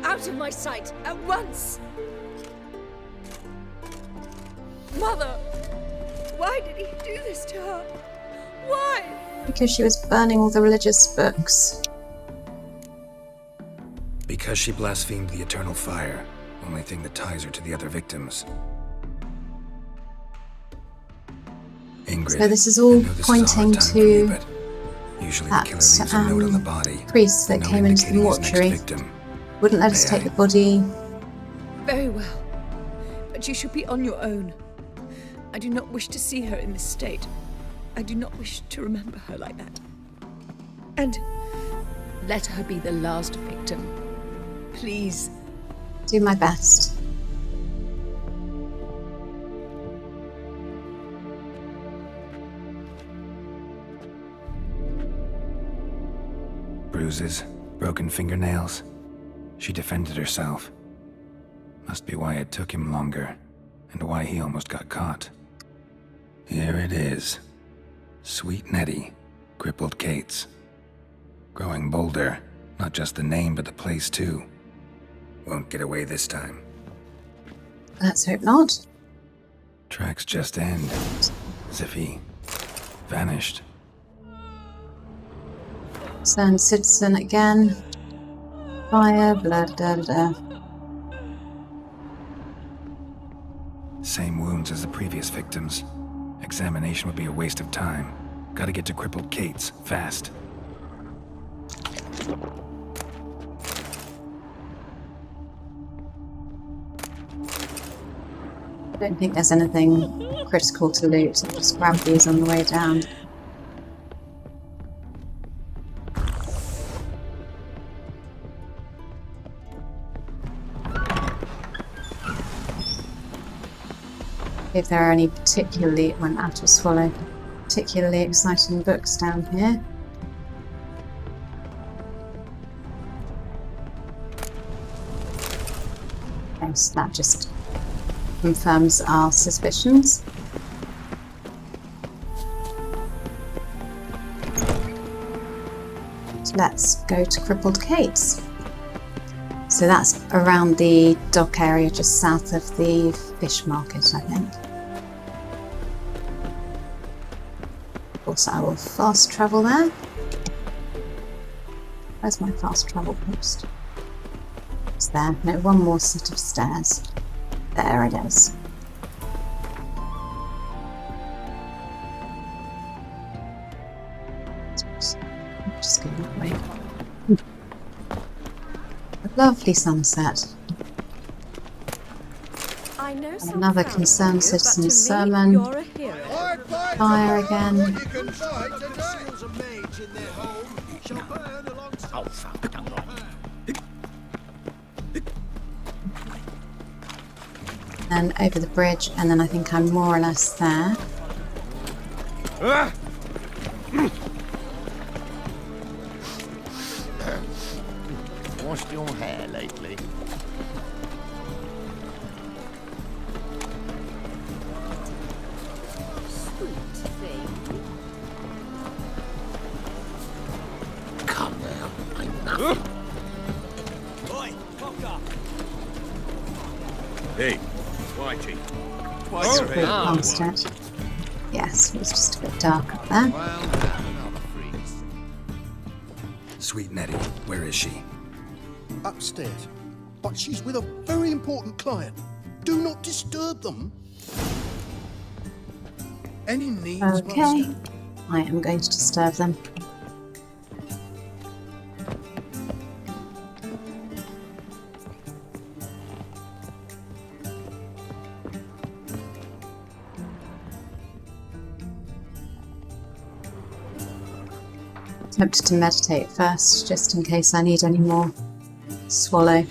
Out of my sight, at once! Mother! Why did he do this to her? Why?
Because she was burning all the religious books.
Because she blasphemed the eternal fire. Only thing that ties her to the other victims. Ingrid,
So this is all
I know this
pointing
is a hard time for you,
to
but usually
that
the killer leaves a note on the body.
priest that
no
came into the
indicating his next
mortuary.
victim.
Wouldn't let us
May
take
I?
the body.
Very well. But you should be on your own. I do not wish to see her in this state. I do not wish to remember her like that. And let her be the last victim. Please.
Do my best.
Bruises, broken fingernails. She defended herself. Must be why it took him longer, and why he almost got caught. Here it is. Sweet Nettie, crippled Kate's. Growing bolder, not just the name but the place too. Won't get away this time.
Let's hope not.
Tracks just end. As if he vanished.
Concerned citizen again. Fire, blah da da da.
Same wounds as the previous victims. Examination would be a waste of time. Gotta get to crippled Kate's, fast.
I don't think there's anything critical to loot. I'll just grab these on the way down. If there are any particularly, went out of swallow, particularly exciting books down here. Okay, so that just confirms our suspicions. So let's go to Crippled Kate's. So that's around the dock area just south of the fish market, I think. Of course, I will fast travel there. Where's my fast travel post? It's there. No, one more set of stairs. There it is. Just go that way. A lovely sunset.
I know
And another concerned citizen sermon. Fire again. Then over the bridge, and then I think I'm more or less there.
Washed your hair lately?
Sweet thing.
Come now, I'm nothing.
Oi, cock up.
Hey, Whitey.
Let's go past it. Yes, it was just a bit dark up there.
Sweet Nettie, where is she?
Upstairs. But she's with a very important client. Do not disturb them. Any needs,
Okay,
master?
I am going to disturb them. Tempted to meditate first, just in case I need any more. Swallow.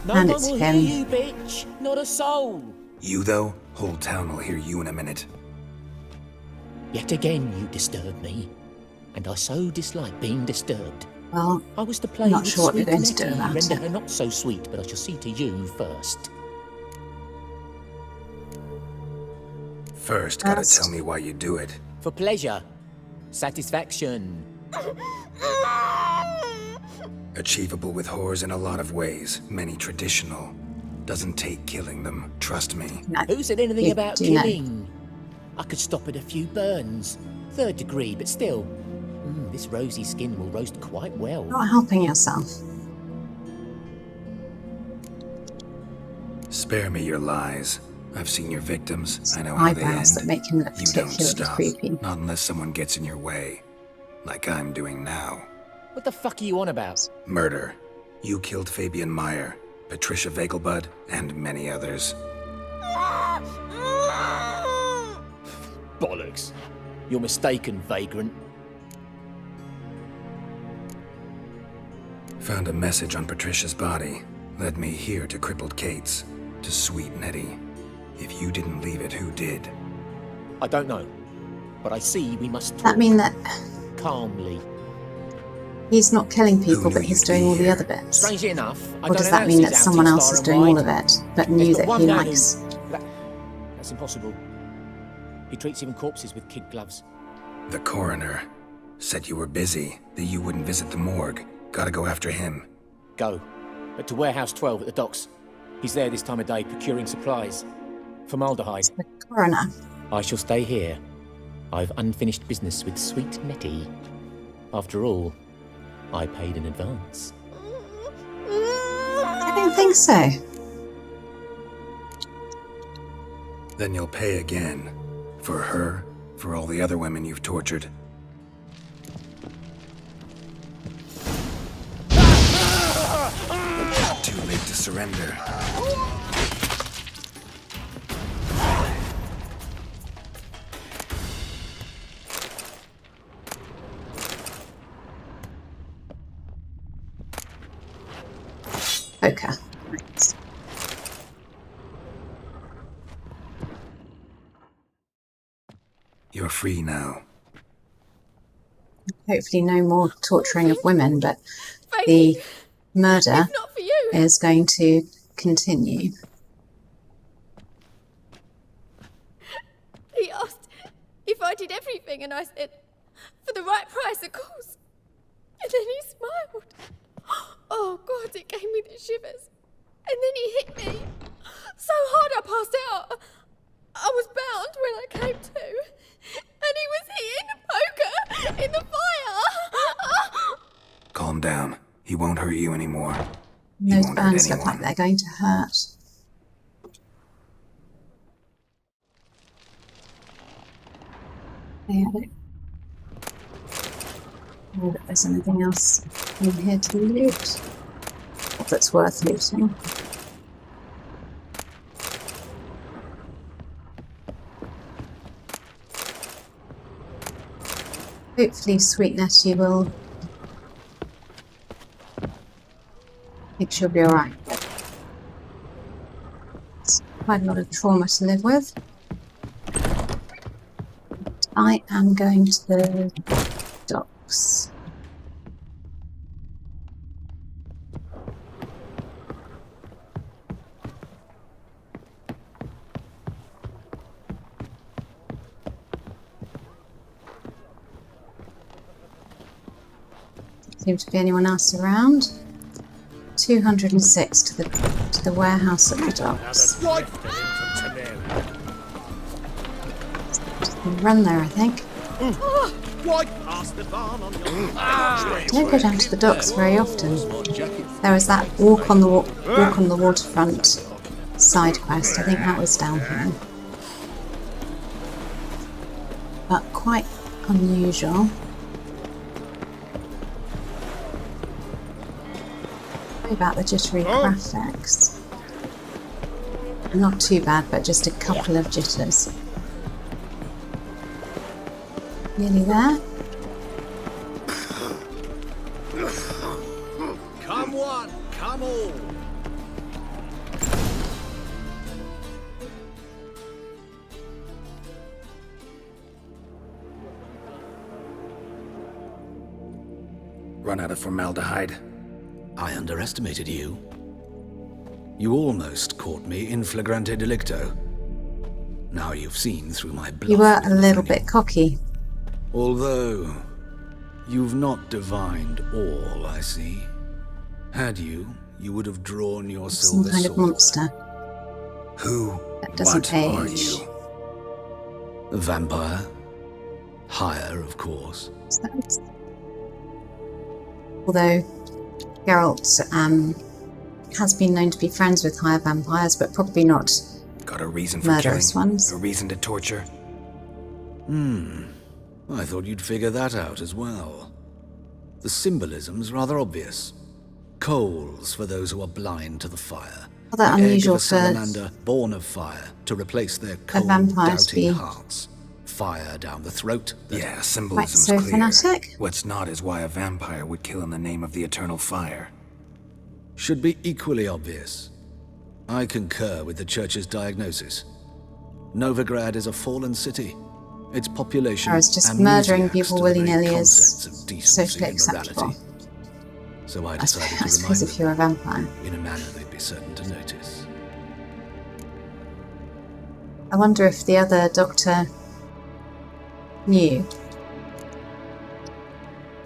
No
And
one
it's
will
him.
hear you, bitch. Not a soul.
You, though? Whole town will hear you in a minute.
Yet again you disturb me, and I so dislike being disturbed.
Well,
I was to play
not
with
sure what they're
sweet
going to do
Nettie,
about
render
it.
her not so sweet, but I shall see to you first.
First, gotta tell me why you do it.
For pleasure, satisfaction.
Achievable with whores in a lot of ways, many traditional. Doesn't take killing them, trust me.
Who said anything
you
about
do know.
killing? I could stop at a few burns. 3rd degree, but still. This rosy skin will roast quite well.
Not helping yourself.
Spare me your lies. I've seen your victims, I know how they end.
Eyebrows that make him look
You don't
particularly
stop,
creepy.
not unless someone gets in your way. Like I'm doing now.
What the fuck are you on about?
Murder. You killed Fabian Meyer, Patricia Vegelbud, and many others.
Bollocks. You're mistaken, vagrant.
Found a message on Patricia's body. Led me here to crippled Kate's. To sweet Nettie. If you didn't leave it, who did?
I don't know, but I see we must talk
That mean that
calmly.
he's not killing people, but he's doing all the other bits?
Strangely enough, I
Or
don't
does that
announce
mean
these
that someone
outings
else
far
is
and
doing all
wide.
of it, but
There's
knew
but
that
one
he
man who-
likes?
That's impossible. He treats even corpses with kid gloves.
The coroner. Said you were busy, that you wouldn't visit the morgue. Gotta go after him.
Go. But to Warehouse 12 at the docks. He's there this time of day procuring supplies. Formaldehyde.
The coroner.
I shall stay here. I've unfinished business with sweet Nettie. After all, I paid in advance.
I don't think so.
Then you'll pay again. For her, for all the other women you've tortured. Too late to surrender.
Okay.
You're free now.
Hopefully no more torturing of women, but the murder is going to continue.
He asked if I did everything, and I said, for the right price, of course. And then he smiled. Oh, God, it gave me the shivers. And then he hit me so hard I passed out. I was bound when I came to. And he was hitting the poker in the fire.
Calm down. He won't hurt you anymore.
Those
won't hurt
burns look like
anyone.
they're going to hurt. Yeah, I don't know that there's anything else in here to loot. Or that's worth looting. Hopefully Sweet Nettie will think she'll be alright. It's quite a lot of trauma to live with. I am going to the docks. Seems to be anyone else around. 206 to the warehouse at the docks. Run there, I think. I don't go down to the docks very often. There was that walk on the waterfront side quest. I think that was down here. But quite unusual. Sorry about the jittery graphics. Not too bad, but just a couple of jitters. Nearly there.
Come one, come all.
Run out of formaldehyde.
I underestimated you. You almost caught me in flagrante delicto. Now you've seen through my bluff.
You were a little bit cocky.
Although, you've not divined all, I see. Had you, you would have drawn your
Some
silver
kind of
sword.
monster.
Who?
That doesn't
What are
age.
you?
A vampire. Higher, of course.
Although Geralt has been known to be friends with higher vampires, but probably not
Got a reason for
murderous
killing?
ones.
A reason to torture?
I thought you'd figure that out as well. The symbolism's rather obvious. Coals for those who are blind to the fire.
Rather
the egg
unusual
of a
for
salamander born of fire to replace their cold,
vampire to
doubting
be
hearts. Fire down the throat.
Yeah,
quite
symbolism's
so
clear.
fanatic.
What's not is why a vampire would kill in the name of the eternal fire.
Should be equally obvious. I concur with the Church's diagnosis. Novigrad is a fallen city. Its population
Whereas just
amnesiacs
murdering
to
people
the very
willy-nilly
concepts
is
of decency
socially
and
acceptable.
morality. So I
I
decided to
suppose
remind
if you're a vampire.
them in a manner they'd be certain to notice.
I wonder if the other doctor knew.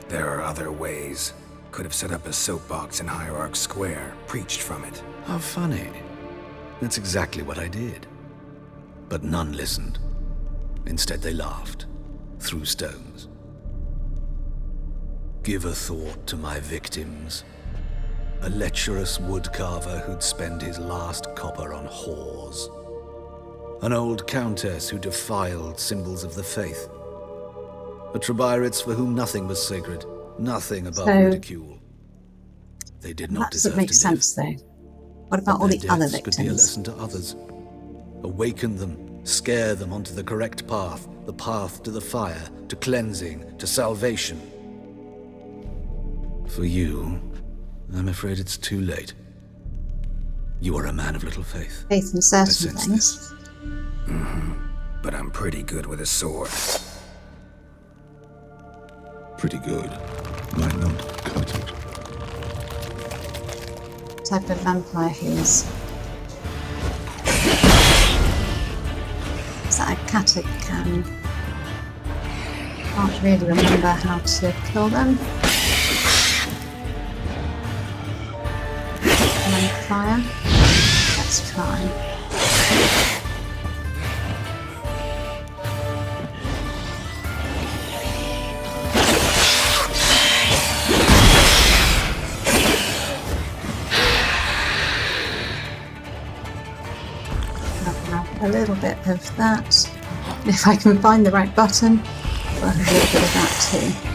There are other ways. Could have set up a soapbox in Hierarch Square, preached from it.
How funny. That's exactly what I did. But none listened. Instead they laughed, threw stones. Give a thought to my victims. A lecherous woodcarver who'd spend his last copper on whores. An old countess who defiled symbols of the faith. A Trebirates for whom nothing was sacred, nothing above
So-
ridicule. They did not
That doesn't
deserve
make
to
sense, though. What about
but
all
their
the other
deaths could be a
victims?
lesson to others. Awaken them, scare them onto the correct path, the path to the fire, to cleansing, to salvation. For you, I'm afraid it's too late. You are a man of little faith.
Faith in
I
certain
sense
things.
this.
But I'm pretty good with a sword.
Pretty good. Might not cut it.
Type of vampire he is. Is that a catacomb? Can't really remember how to kill them. Fire. Let's try. A little bit of that. If I can find the right button, I'll have a little bit of that too.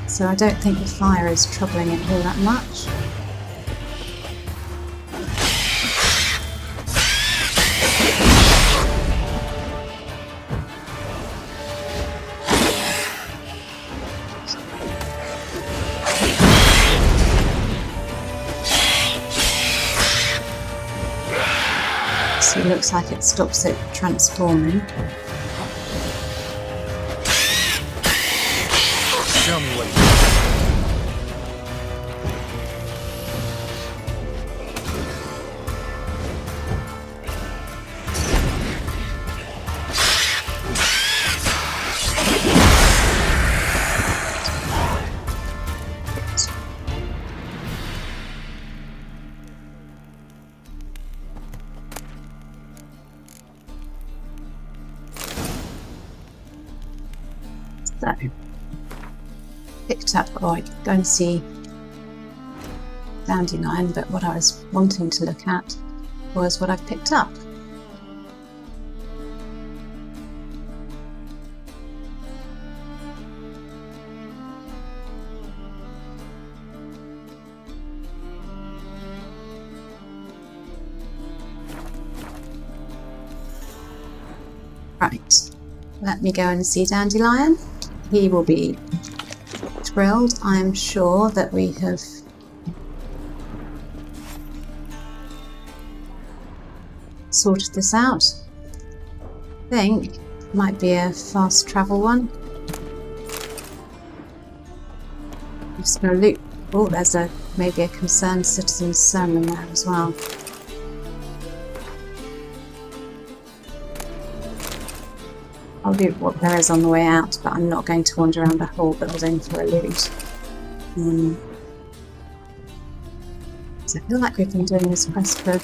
So I don't think the fire is troubling it all that much. So it looks like it stops it transforming.
Show me what you got.
So, picked up, oh, I could go and see Dandelion, but what I was wanting to look at was what I've picked up. Right, let me go and see Dandelion. He will be thrilled, I'm sure, that we have sorted this out. I think it might be a fast travel one. I'm just going to look. Oh, there's maybe a concerned citizen's sermon there as well. I'll do what there is on the way out, but I'm not going to wander around the whole building for a loot. So I feel like we've been doing this quest for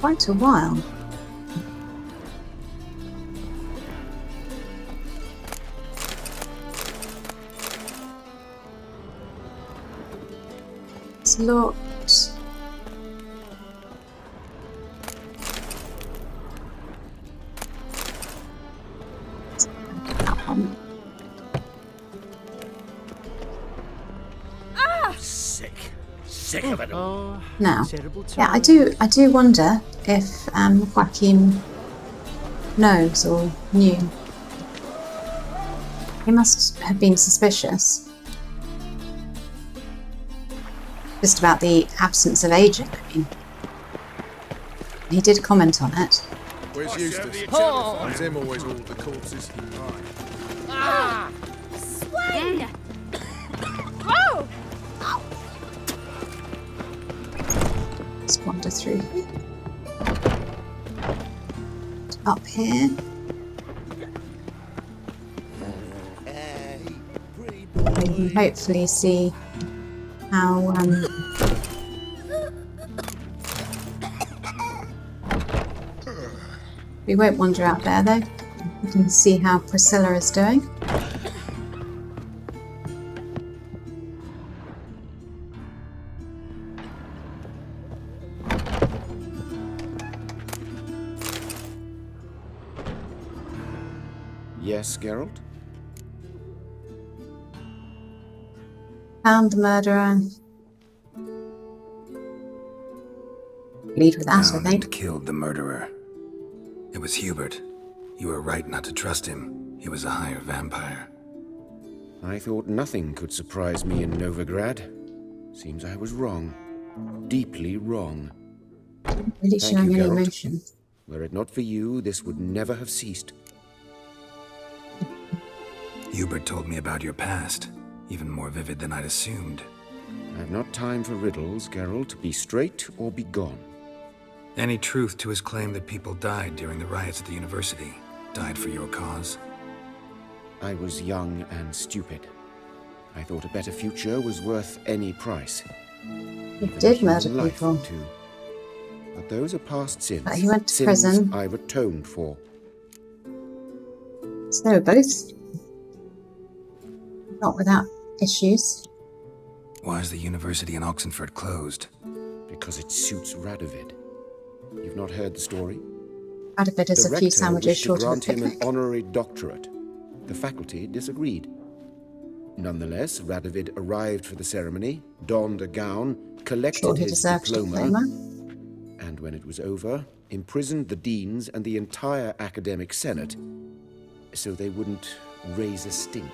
quite a while. It's locked.
Sick of it all.
Now, yeah, I do wonder if Joaquin knows or knew. He must have been suspicious. Just about the absence of aging, I mean. He did comment on it.
Where's Eustace? Oh. Is him always all the corpses?
Ah! Swing! Oh!
Let's wander through. Up here. We can hopefully see how we won't wander out there though. We can see how Priscilla is doing.
Yes, Geralt?
Found the murderer. Lead with that, I think.
Killed the murderer. It was Hubert. You were right not to trust him. He was a higher vampire.
I thought nothing could surprise me in Novigrad. Seems I was wrong. Deeply wrong.
Really
Thank
showing
you,
any
Geralt.
emotion.
Were it not for you, this would never have ceased.
Hubert told me about your past, even more vivid than I'd assumed.
I've not time for riddles, Geralt. Be straight or be gone.
Any truth to his claim that people died during the riots at the university? Died for your cause?
I was young and stupid. I thought a better future was worth any price.
He did murder people.
Too. But those are past sins.
But he went to
sins
prison.
I've atoned for.
So they were both not without issues.
Why is the university in Oxenford closed?
Because it suits Radovid. You've not heard the story?
Radovid is
The
a few
rector
sandwiches
wished to
short of a
grant him an
picnic.
honorary doctorate. The faculty disagreed. Nonetheless, Radovid arrived for the ceremony, donned a gown, collected
Sure, he
his
deserved
diploma, and when it was over, imprisoned the deans and the entire academic senate so they wouldn't raise a stink.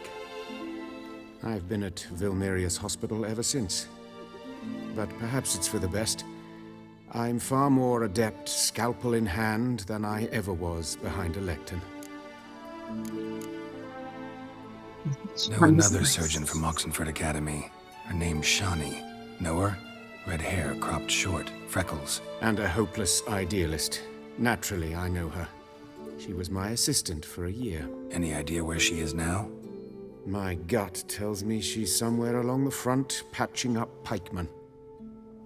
I've been at Vilmerius Hospital ever since. But perhaps it's for the best. I'm far more adept, scalpel in hand, than I ever was behind a lectern.
Know another surgeon from Oxenford Academy. Her name's Shawnee. Know her? Red hair, cropped short, freckles.
And a hopeless idealist. Naturally, I know her. She was my assistant for a year.
Any idea where she is now?
My gut tells me she's somewhere along the front, patching up pikemen.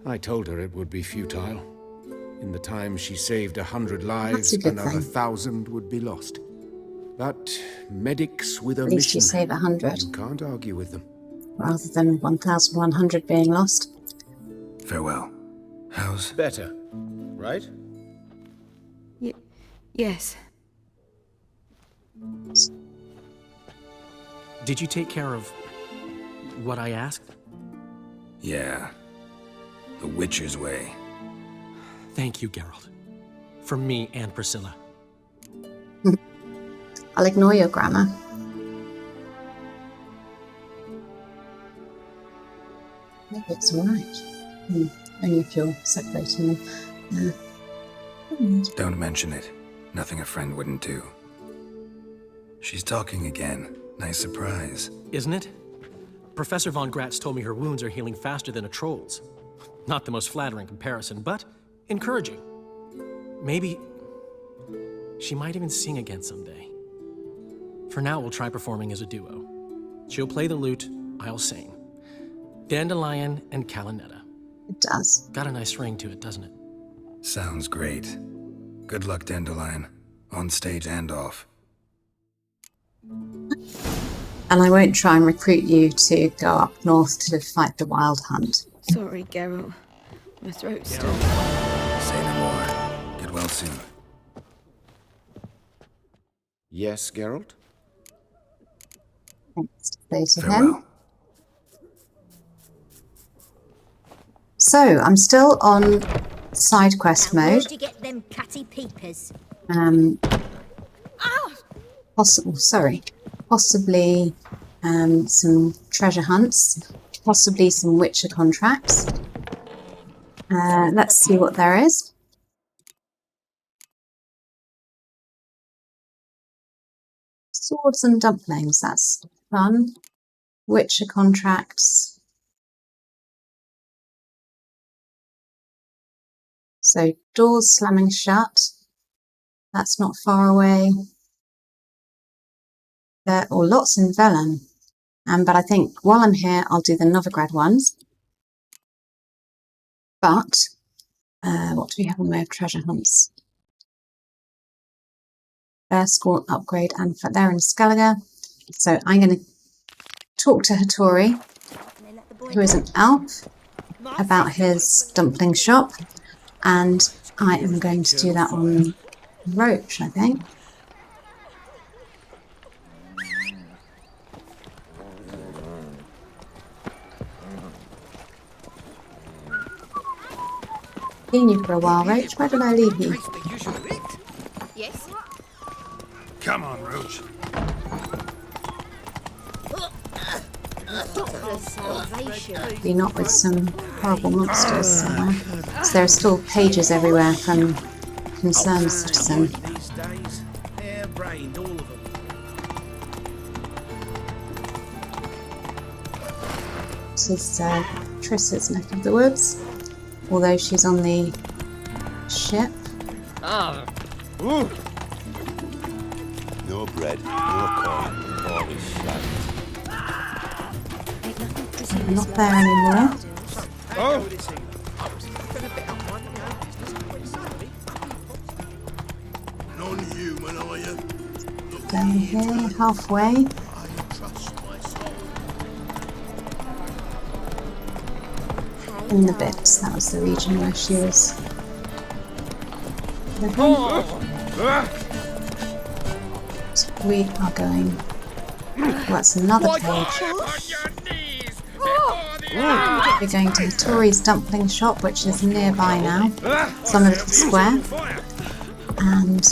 I told her it would be futile. In the time she saved 100 lives, another 1,000 would be lost. But medics with a mission.
At least you save 100.
You can't argue with them.
Rather than 1,100 being lost.
Farewell. How's...
Better, right?
Yes.
Did you take care of what I asked?
Yeah. The Witcher's way.
Thank you, Geralt. From me and Priscilla.
I'll ignore your grammar. Maybe it's alright. Only if you're separating them.
Don't mention it. Nothing a friend wouldn't do. She's talking again. Nice surprise.
Isn't it? Professor von Gratz told me her wounds are healing faster than a troll's. Not the most flattering comparison, but encouraging. Maybe she might even sing again someday. For now, we'll try performing as a duo. She'll play the lute, I'll sing. Dandelion and Calinetta.
It does.
Got a nice ring to it, doesn't it?
Sounds great. Good luck, Dandelion. On stage and off.
And I won't try and recruit you to go up north to fight the Wild Hunt.
Sorry, Geralt. My throat's still...
Say no more. Get well soon.
Yes, Geralt?
Thanks to say to him. So, I'm still on side quest mode.
To get them catty peepers.
Possibly some treasure hunts, possibly some Witcher contracts. Let's see what there is. Swords and dumplings, that's fun. Witcher contracts. So doors slamming shut. That's not far away. There are lots in Velen. But I think while I'm here, I'll do the Novigrad ones. But what do we have in the way of treasure hunts? Bear School upgrade, and they're in Skellige. So I'm going to talk to Hattori, who is an elf, about his dumpling shop. And I am going to do that on Roach, I think. Seen you for a while, Roach. Where did I leave you?
Yes?
Come on, Roach.
Be not with some horrible monsters somewhere. So there are still pages everywhere from Concerned Citizen.
These days, hair-brained, all of them.
This is Triss's neck of the woods, although she's on the ship.
No bread, no corn, all is shite.
I'm not there anymore.
Non-human, are you?
Down here, halfway. In the bits, that was the region where she was living. So we are going. Well, that's another page. We're going to Hattori's dumpling shop, which is nearby now. It's on a little square. And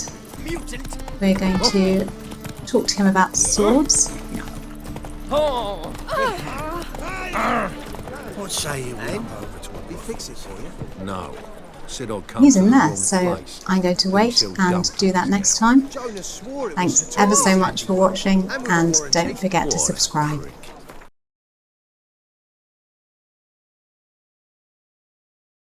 we're going to talk to him about swords.
What say you, man? He fix it for you?
No.
Said I'd come
he's
to
in
the
there,
wrong
so
place.
I'm going to wait
Until
and
dumped
do that
us
next
there.
time. Thanks ever so much for watching, and don't forget to
Quiet
subscribe.
prick.